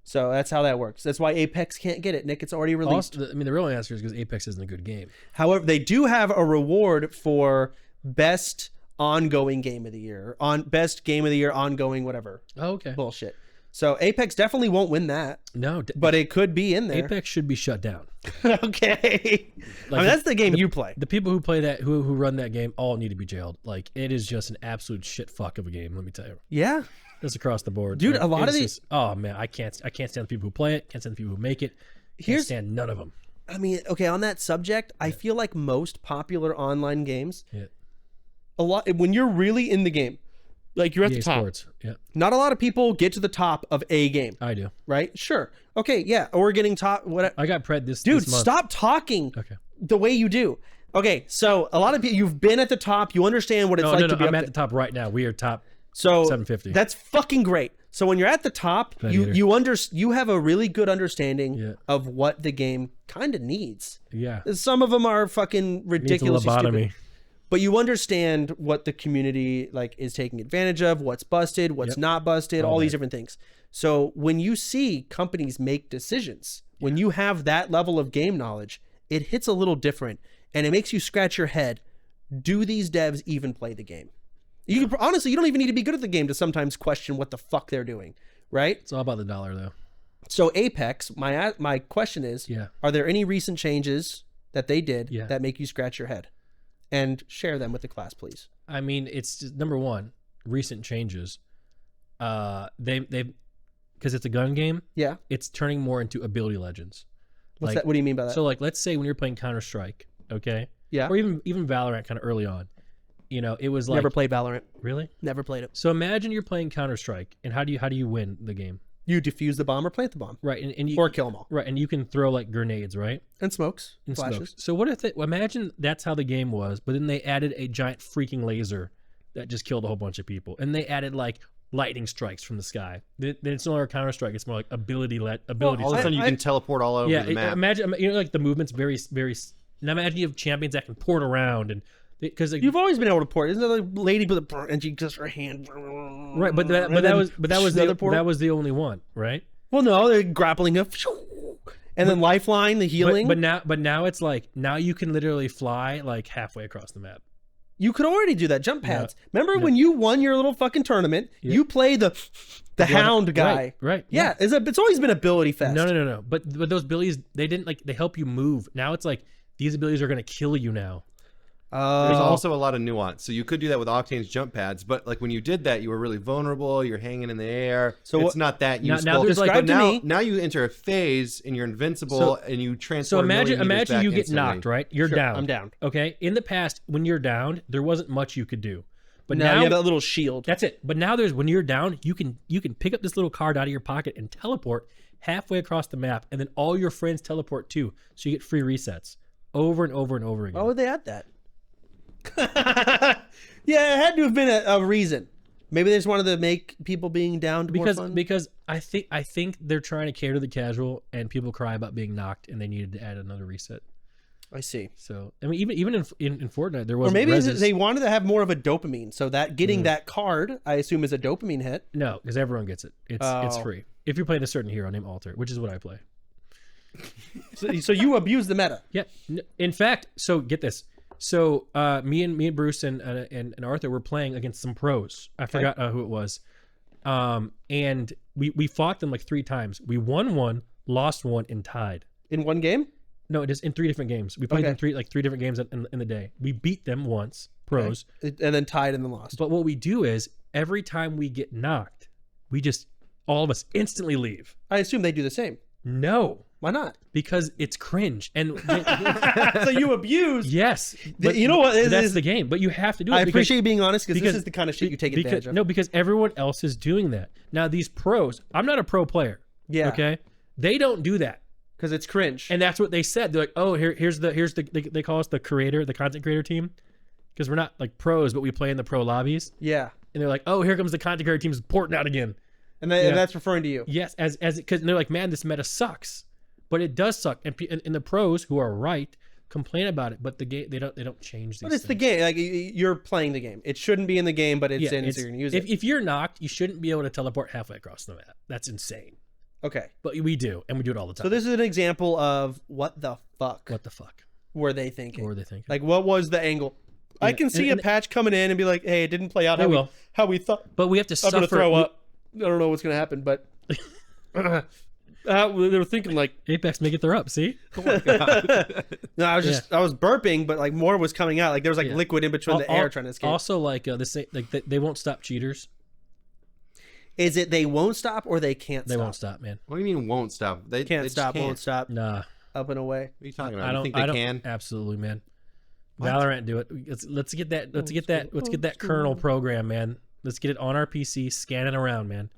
So that's how that works. That's why Apex can't get it, Nick. It's already released. Also, I mean, the real answer is because Apex isn't a good game. However, they do have a reward for best ongoing Game of the Year, on best Game of the Year ongoing whatever. Oh, okay. Bullshit. So Apex definitely won't win that. No, but it could be in there. Apex should be shut down. Okay. I mean, that's the game you play. The people who play that, who run that game, all need to be jailed. Like, it is just an absolute shit fuck of a game. Let me tell you. Yeah. Just across the board, dude. A lot of these. these. Oh man, I can't stand the people who play it. Can't stand the people who make it. Can't stand none of them. I mean, okay. On that subject, I feel like most popular online games, a lot when you're really in the game, like you're at EA the top. Sports. Yeah. Not a lot of people get to the top of a game. I do. Right? Sure. Okay. Yeah. Or we're getting top. What? I got pred this. Dude, this month. stop talking. Okay. The way you do. Okay. So a lot of people, you've been at the top. You understand what it's like to be I'm up at the top right now. We are top. So 750. That's fucking great. So when you're at the top, you have a really good understanding of what the game kind of needs. Yeah. Some of them are fucking ridiculously lobotomy. stupid. But you understand what the community like is taking advantage of, what's busted, what's not busted, all these different things. So when you see companies make decisions, when you have that level of game knowledge, it hits a little different and it makes you scratch your head. Do these devs even play the game? You honestly, you don't even need to be good at the game to sometimes question what the fuck they're doing, right? It's all about the dollar, though. So Apex, my question is, are there any recent changes that they did that make you scratch your head? And share them with the class, please. I mean, it's just, number one, recent changes. They because it's a gun game. Yeah, it's turning more into ability legends. What's that? What do you mean by that? So, like, let's say when you're playing Counter-Strike, okay? Yeah. Or even Valorant, kind of early on. You know, it was like never played Valorant. Really? Never played it. So imagine you're playing Counter-Strike, and how do you win the game? You defuse the bomb or plant the bomb, right? And you, or kill them all, right? And you can throw like grenades, right? And smokes, and flashes. Smokes. So what if imagine that's how the game was, but then they added a giant freaking laser that just killed a whole bunch of people, and they added like lightning strikes from the sky. Then it's no longer Counter-Strike; it's more like ability. Well, all of a sudden you can teleport all over the map. Imagine like the movement's very. Now imagine you have champions that can port around and. Because like, you've always been able to port. Isn't there a lady with a and she just her hand? Right, but that was the only one, right? Well, no, they're grappling up, and then lifeline, the healing. But now it's like now you can literally fly like halfway across the map. You could already do that. Jump pads. Remember when you won your little fucking tournament? You play the hound guy. Right. Yeah. It's always been ability fest. No. But those abilities, they didn't like they help you move. Now it's like these abilities are gonna kill you now. There's also a lot of nuance. So you could do that with Octane's jump pads, but like when you did that, you were really vulnerable. You're hanging in the air. So it's not that useful. Now you enter a phase and you're invincible and you transfer. So imagine you get knocked, right? You're down. I'm down. Okay. In the past, when you're down, there wasn't much you could do. But now you have that little shield. That's it. But now when you're down, you can pick up this little card out of your pocket and teleport halfway across the map, and then all your friends teleport too, so you get free resets over and over and over again. Why would they add that? Yeah, it had to have been a reason. Maybe they just wanted to make people being down more fun. Because I think they're trying to cater to the casual, and people cry about being knocked, and they needed to add another reset. I see. So I mean, even in Fortnite, there was. Or maybe they wanted to have more of a dopamine, so that getting that card, I assume, is a dopamine hit. No, because everyone gets it. It's free if you're playing a certain hero named Alter, which is what I play. So you abuse the meta. Yeah. In fact, so get this. So me and Bruce and Arthur were playing against some pros. I forgot who it was. And we fought them like 3 times. We won 1, lost 1, and tied. In one game? No, it is in 3 different games. We played them 3 different games in the day. We beat them once, pros, and then tied and then lost. But what we do is every time we get knocked, we just all of us instantly leave. I assume they do the same. No. Why not? Because it's cringe. And so you abuse. Yes. But you know what? That's the game. But you have to do it. I appreciate you being honest because this is the kind of shit you take advantage of. No, because everyone else is doing that. Now, these pros, I'm not a pro player. Yeah. Okay? They don't do that. Because it's cringe. And that's what they said. They're like, oh, here's the they call us the content creator team. Because we're not like pros, but we play in the pro lobbies. Yeah. And they're like, oh, here comes the content creator team's porting out again. And that's referring to you. Yes, because they're like, man, this meta sucks. But it does suck, and the pros who are right complain about it. But the game, they don't change these. But it's things. the game. Like you're playing the game. It shouldn't be in the game, but it's in, so you're gonna use it. If you're knocked, you shouldn't be able to teleport halfway across the map. That's insane. Okay. But we do, and we do it all the time. So this is an example of what the fuck. What the fuck were they thinking? What were they thinking? Like, what was the angle? Yeah. I can see a patch coming in and be like, hey, it didn't play out how we thought. But we have to suffer. I'm gonna throw up. I don't know what's gonna happen, but. They were thinking like Apex make it throw up. See? Oh my God. No, I was burping, but like more was coming out. Like there was like liquid in between the air trying to escape. Also, like they won't stop cheaters. Is it they won't stop or they can't? They won't stop, man. What do you mean won't stop? They can't stop. Won't stop. Nah. Up and away. What are you talking about? You think they can? Absolutely, man. What? Valorant do it. Let's get that kernel program, man. Let's get it on our PC, scan it around, man.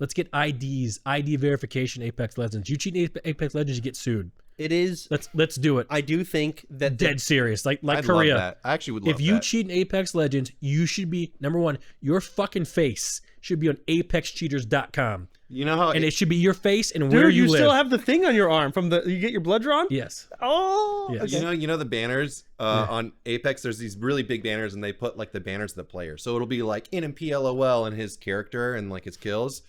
Let's get ID verification. Apex Legends. You cheat in Apex Legends, you get sued. It is. Let's do it. I do think that dead serious. Like I'd Korea. Love that. I actually would love that. If you cheat in Apex Legends, you should be number 1. Your fucking face should be on ApexCheaters.com. You know how? And it should be your face and where you live. You still have the thing on your arm from you get your blood drawn? Yes. Oh. Yes. Okay. You know the banners on Apex. There's these really big banners, and they put like the banners of the player. So it'll be like Nmplol and his character and like his kills.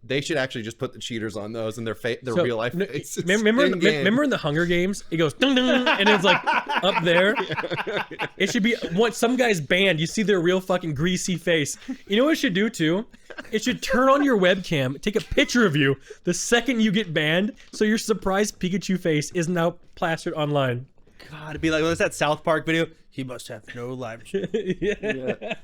They should actually just put the cheaters on those and their real life faces. Remember in the Hunger Games, it goes ding, ding, and it's like up there. It should be once some guy's banned, you see their real fucking greasy face. You know what it should do too? It should turn on your webcam, take a picture of you the second you get banned, so your surprised Pikachu face is now plastered online. God, it'd be like, what's that South Park video? He must have no life. Yeah.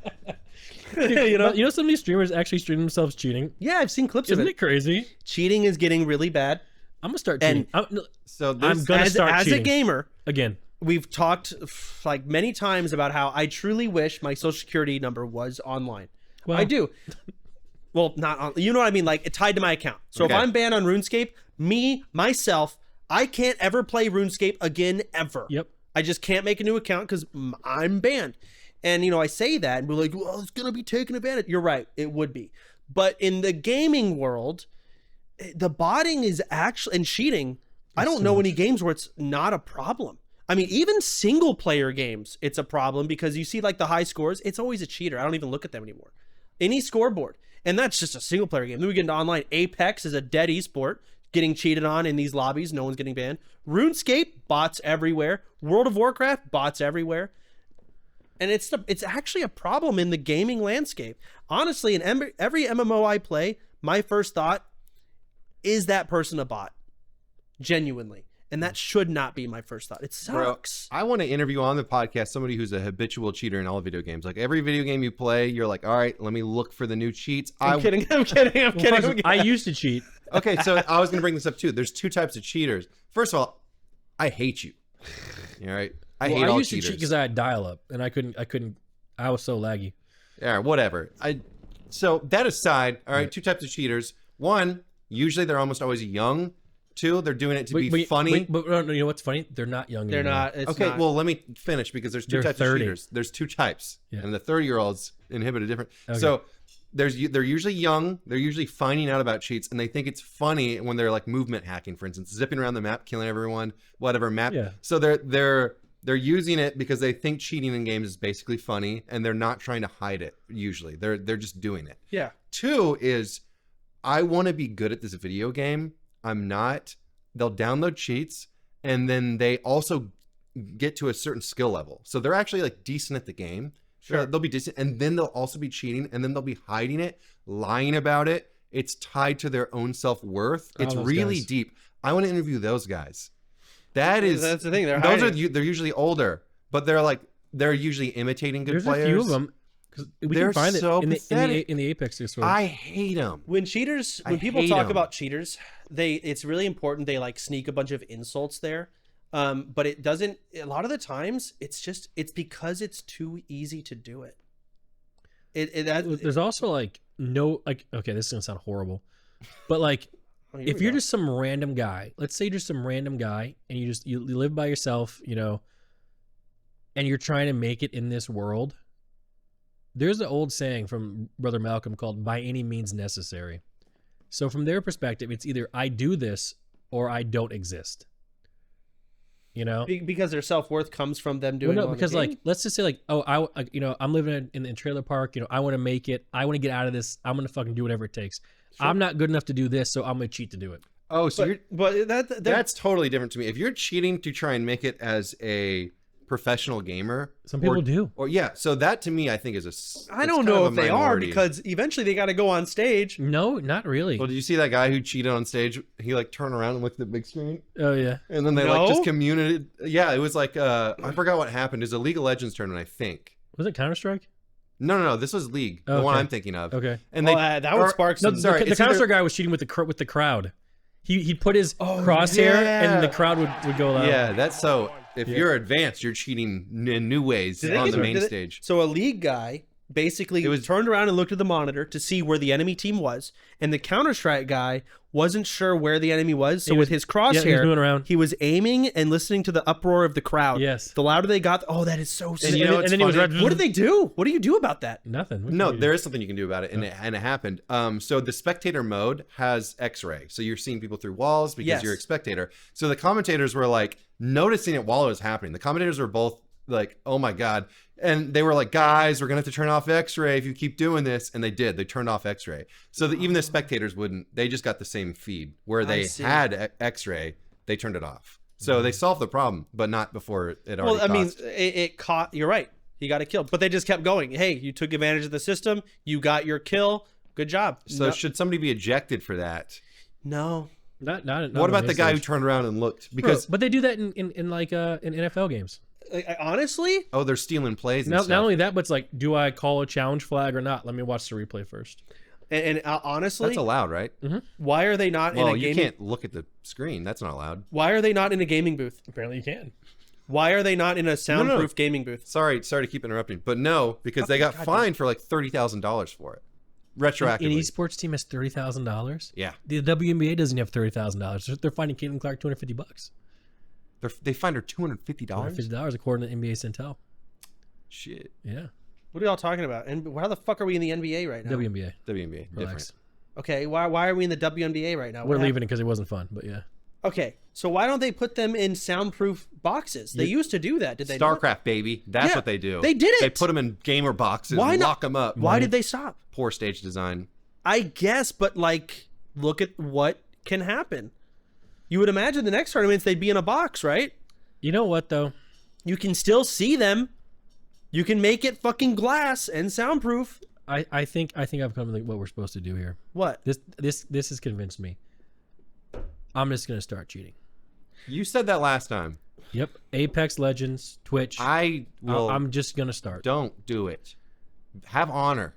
you know some of these streamers actually stream themselves cheating. Yeah, I've seen clips of it. Isn't it crazy? Cheating is getting really bad. I'm gonna start cheating. I'm gonna start as cheating. A gamer again. We've talked like many times about how I truly wish my social security number was online. Well, I do. Well, not on. You know what I mean? Like it's tied to my account. So if I'm banned on RuneScape, myself, I can't ever play RuneScape again ever. Yep. I just can't make a new account because I'm banned. And, I say that and we're like, well, it's going to be taken advantage. You're right. It would be. But in the gaming world, the botting is actually, and cheating, I don't know any games where it's not a problem. I mean, even single player games, it's a problem because you see like the high scores, it's always a cheater. I don't even look at them anymore. Any scoreboard. And that's just a single player game. Then we get into online. Apex is a dead esport. Getting cheated on in these lobbies. No one's getting banned. RuneScape, bots everywhere. World of Warcraft, bots everywhere. And it's actually a problem in the gaming landscape. Honestly, in every MMO I play, my first thought, is that person a bot? Genuinely. And that should not be my first thought. It sucks. Bro, I want to interview on the podcast somebody who's a habitual cheater in all video games. Like every video game you play, you're like, all right, let me look for the new cheats. I'm kidding. I used to cheat. Okay, so I was going to bring this up too. There's 2 types of cheaters. First of all, I hate you. All right? I hate all cheaters. I used to cheat because I had dial-up, and I couldn't. I was so laggy. Yeah, whatever. So that aside, all right, 2 types of cheaters. One, usually they're almost always young. 2, they're doing it to be funny. But you know what's funny? They're not young anymore. They're not. Okay, well, let me finish because there's 2 types 30. of cheaters. There's 2 types, and the 30-year-olds inhibit a different. Okay. So they're usually young. They're usually finding out about cheats, and they think it's funny when they're like movement hacking, for instance, zipping around the map, killing everyone, whatever map. Yeah. So they're using it because they think cheating in games is basically funny, and they're not trying to hide it. Usually, they're just doing it. Yeah. 2 is, I want to be good at this video game. I'm not. They'll download cheats, and then they also get to a certain skill level, so they're actually like decent at the game. Sure. They'll be decent, and then they'll also be cheating, and then they'll be hiding it, lying about it. It's tied to their own self-worth. It's really guys. deep. I want to interview those guys. That's the thing. They're usually older, but they're usually imitating good There's players. a few of them. We They're can find so it in the Apex Discord. I hate them. When people talk about cheaters, it's really important they like sneak a bunch of insults there. But it doesn't, a lot of the times it's because it's too easy to do it. There's also like okay, this is gonna sound horrible, but like if you're just some random guy, let's say you're just some random guy and you live by yourself, you know, and you're trying to make it in this world, there's an old saying from Brother Malcolm called "by any means necessary." So from their perspective, it's either I do this or I don't exist. You know, because their self-worth comes from them doing. Well, no, because like, let's just say like, oh, I'm living in a trailer park. You know, I want to make it. I want to get out of this. I'm gonna fucking do whatever it takes. Sure. I'm not good enough to do this, so I'm gonna cheat to do it. Oh, so that's totally different to me. If you're cheating to try and make it as a professional gamer, some people do. Or yeah, so that to me, I think is I don't know if they are, because eventually they got to go on stage. No, not really. Well, did you see that guy who cheated on stage? He like turned around and looked at the big screen. Oh yeah, and then they like just communicated. Yeah, it was like I forgot what happened. It was a League of Legends tournament, I think. Was it Counter-Strike? No, this was League, the one I'm thinking of. Okay, and that would spark some. No, sorry, the Counter-Strike guy was cheating with the crowd. He'd put his crosshair and the crowd would go loud. Yeah, that's so. If you're advanced, you're cheating in new ways on the main stage. So a League guy basically turned around and looked at the monitor to see where the enemy team was, and the Counter-Strike guy wasn't sure where the enemy was, so with his crosshair, he was aiming and listening to the uproar of the crowd. Yes. The louder they got, that is so sick. And then he was what did they do? What do you do about that? Nothing. No, there is something you can do about it, and it happened. So the spectator mode has X-ray, so you're seeing people through walls because you're a spectator. So the commentators were like noticing it while it was happening. The commentators were both like, "Oh my god." And they were like, "Guys, we're gonna have to turn off X-ray if you keep doing this." And they did. They turned off X-ray, so that even the spectators wouldn't. They just got the same feed where they had X-ray. They turned it off, so they solved the problem, but not before it already. Well, I mean, it caught. You're right. He got it killed, but they just kept going. Hey, you took advantage of the system. You got your kill. Good job. So should somebody be ejected for that? No. Not what about the guy who turned around and looked? Because but they do that in NFL games. Honestly, they're stealing plays. And not only that, but it's like, do I call a challenge flag or not? Let me watch the replay first. And honestly, that's allowed, right? Mm-hmm. Why are they not in a gaming? You can't look at the screen. That's not allowed. Why are they not in a gaming booth? Apparently, you can. Why are they not in a soundproof gaming booth? Sorry to keep interrupting, but no, because they got fined for like $30,000 for it. Retroactively. An esports team has $30,000. Yeah. The WNBA doesn't have $30,000. They're finding Caitlin Clark $250. They fined her $250. $250 according to NBA Centel. Shit. Yeah. What are y'all talking about? And how the fuck are we in the NBA right now? WNBA. WNBA. Relax. Different. Okay. Why are we in the WNBA right now? We're leaving it because it wasn't fun. But yeah. Okay. So why don't they put them in soundproof boxes? They used to do that. Did they? StarCraft, baby. That's what they do. They did it. They put them in gamer boxes. Why and not? Lock them up. Why did they stop? Poor stage design. I guess, but like, look at what can happen. You would imagine the next tournaments they'd be in a box, right? You know what though? You can still see them. You can make it fucking glass and soundproof. I think I've come to what we're supposed to do here. What? This has convinced me. I'm just gonna start cheating. You said that last time. Yep. Apex Legends, Twitch. I'm just gonna start. Don't do it. Have honor.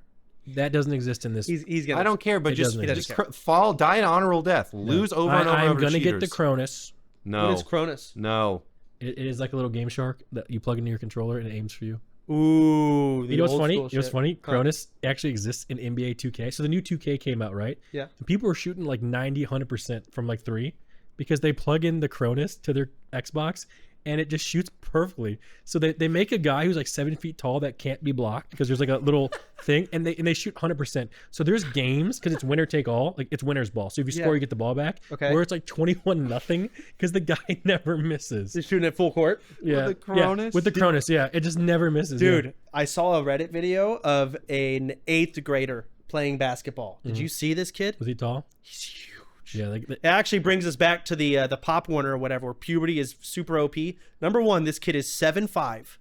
That doesn't exist in this. He's gonna. I don't care, but just die an honorable death. Lose over and over. I'm gonna get the Cronus. No. What is Cronus? No. It is like a little Game Shark that you plug into your controller and it aims for you. Ooh. You know what's funny? You know what's funny? Cronus actually exists in NBA 2K. So the new 2K came out, right? Yeah. And people were shooting like 90, 100% from like 3 because they plug in the Cronus to their Xbox and it just shoots perfectly. So they make a guy who's like 7 feet tall that can't be blocked because there's like a little thing, and they shoot 100%. So there's games because it's winner take all, like it's winner's ball. So if you score, you get the ball back. Okay. Where it's like 21-0 because the guy never misses. He's shooting at full court. Yeah. With the Cronus? Yeah, with the Cronus, yeah. It just never misses. Dude, I saw a Reddit video of an 8th grader playing basketball. Did you see this kid? Was he tall? He's huge. Yeah. It actually brings us back to the Pop Warner or whatever, where puberty is super OP. Number one, this kid is 7'5".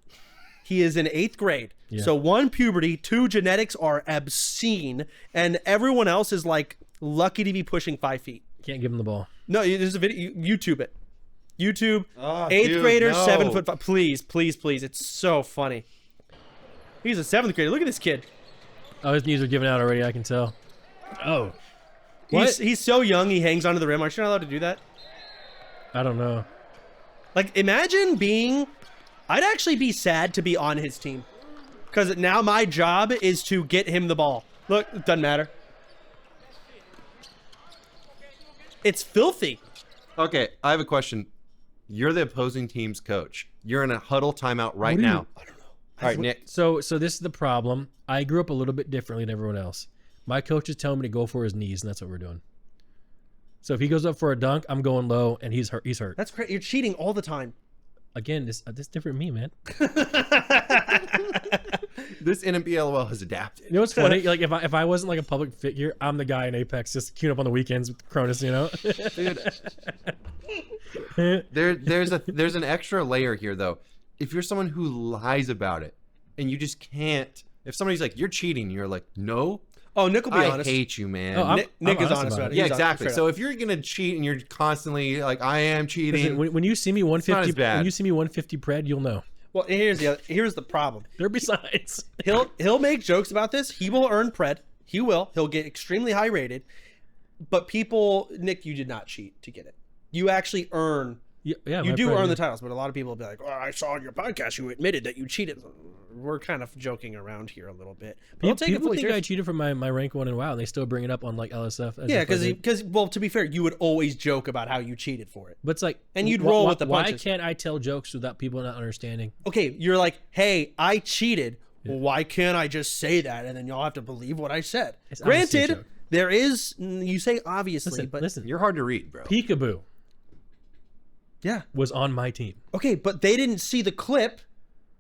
He is in 8th grade. Yeah. So 1, puberty, 2, genetics are obscene, and everyone else is like lucky to be pushing 5 feet. Can't give him the ball. No, there's a video. YouTube it. YouTube. Oh, 8th dude, grader, no. 7'5". Please, please, please. It's so funny. He's a 7th grader. Look at this kid. Oh, his knees are giving out already. I can tell. Oh. What? He's so young. He hangs onto the rim. Aren't you not allowed to do that? I don't know. Like, imagine being... I'd actually be sad to be on his team. Because now my job is to get him the ball. Look, it doesn't matter. It's filthy. Okay, I have a question. You're the opposing team's coach. You're in a huddle timeout right now. I don't know. All right, Nick. So this is the problem. I grew up a little bit differently than everyone else. My coach is telling me to go for his knees, and that's what we're doing. So if he goes up for a dunk, I'm going low, and he's hurt. He's hurt. That's crazy. You're cheating all the time. Again, this different me, man. This Nmplol has adapted. You know what's funny? Like if I wasn't like a public figure, I'm the guy in Apex just queuing up on the weekends with Cronus, you know? Dude, there's an extra layer here though. If you're someone who lies about it and you just can't, if somebody's like, you're cheating, you're like, no. Oh, Nick will be I honest. hate you, man. Oh, Nick I'm is honest about it. Yeah, He's exactly. straight So up. if you're gonna cheat and you're constantly like, I am cheating, Listen, when you see me not 150, as bad. when you see me 150 pred, you'll know. Well, here's the problem. There besides. He'll make jokes about this. He will earn pred. He will. He'll get extremely high rated. But people, Nick, you did not cheat to get it. You actually earn. Yeah, You my do pred, earn yeah. the titles, but a lot of people will be like, "Oh, I saw on your podcast you admitted that you cheated." We're kind of joking around here a little bit. But I'll take it People fully think I serious. cheated for my rank 1 in WoW, and they still bring it up on like LSF. As Yeah, if I did. because well, to be fair, you would always joke about how you cheated for it. But it's like, And you'd roll with the Why punches. can't I tell jokes without people not understanding? Okay, you're like, "Hey, I cheated." Well, why can't I just say that, and then y'all have to believe what I said? It's obviously a Granted, joke. there is. You say obviously, but Listen, you're hard to read, bro. Peekaboo yeah. was on my team. Okay, but they didn't see the clip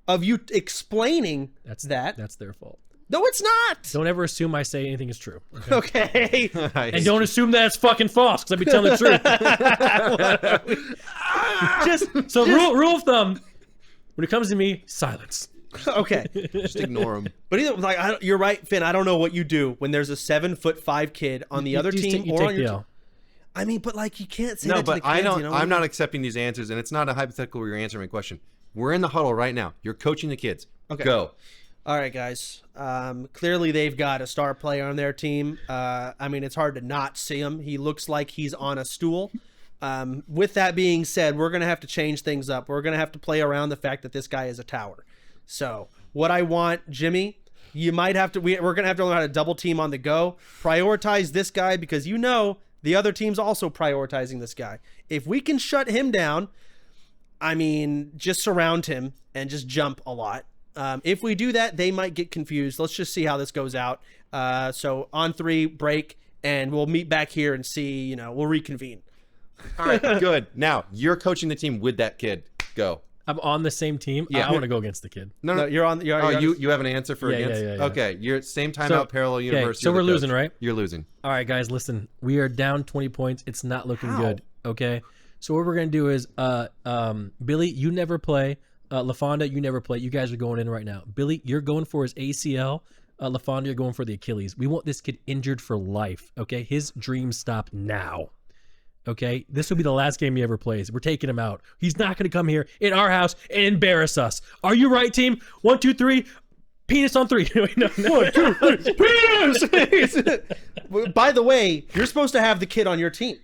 of you explaining That's their fault. No, it's not. Don't ever assume I say anything is true. Okay. And don't assume that it's fucking false, because I'd be telling the truth. Rule of thumb: when it comes to me, silence. Okay. Just ignore them. But either like, you're right, Finn. I don't know what you do when there's a 7'5" kid on the other team you or take on your the team. L. I mean, but like you can't say No, that to the but kids, I don't. you know? I'm not accepting these answers, and it's not a hypothetical where you're answering my question. We're in the huddle right now. You're coaching the kids. Okay. Go. All right, guys. Clearly, they've got a star player on their team. I mean, it's hard to not see him. He looks like he's on a stool. With that being said, we're going to have to change things up. We're going to have to play around the fact that this guy is a tower. So what I want, Jimmy, you might have to, we're going to have to learn how to double team on the go. Prioritize this guy because you know the other team's also prioritizing this guy. If we can shut him down, I mean, just surround him and just jump a lot. If we do that, they might get confused. Let's just see how this goes out. So on 3, break, and we'll meet back here and see, we'll reconvene. All right, good. Now, you're coaching the team with that kid. Go. I'm on the same team. Yeah. I want to go against the kid. No, you're on. You have an answer for Yeah, against? yeah. Okay, you're same timeout, So- parallel universe. okay, so you're the we're losing, coach. right? You're losing. All right, guys, listen. We are down 20 points. It's not looking How? good. Okay. So what we're gonna do is, Billy, you never play. LaFonda, you never play. You guys are going in right now. Billy, you're going for his ACL. LaFonda, you're going for the Achilles. We want this kid injured for life. Okay. His dreams stop now. Okay. This will be the last game he ever plays. We're taking him out. He's not going to come here in our house and embarrass us. Are you right, team? 1, 2, 3. Penis on 3. No. 1, 2, 3. Penis. By the way, you're supposed to have the kid on your team.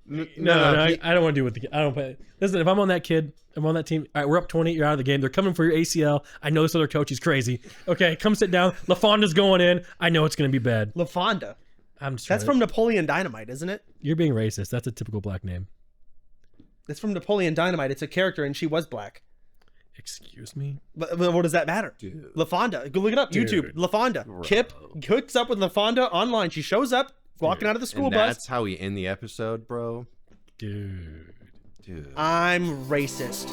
No, I don't want to do with the kid. I don't play. Listen, if I'm on that kid, I'm on that team. All right, we're up 20. You're out of the game. They're coming for your ACL. I know this other coach is crazy. Okay, come sit down. LaFonda's going in. I know it's going to be bad. LaFonda. I'm just That's trying from Napoleon Dynamite, isn't it? You're being racist. That's a typical black name. It's from Napoleon Dynamite. It's a character, and she was black. Excuse me? But what does that matter? Dude. LaFonda. Go look it up. YouTube. LaFonda. Kip hooks up with LaFonda online. She shows up, walking out of the school and bus. That's how we end the episode, bro. Dude. I'm racist.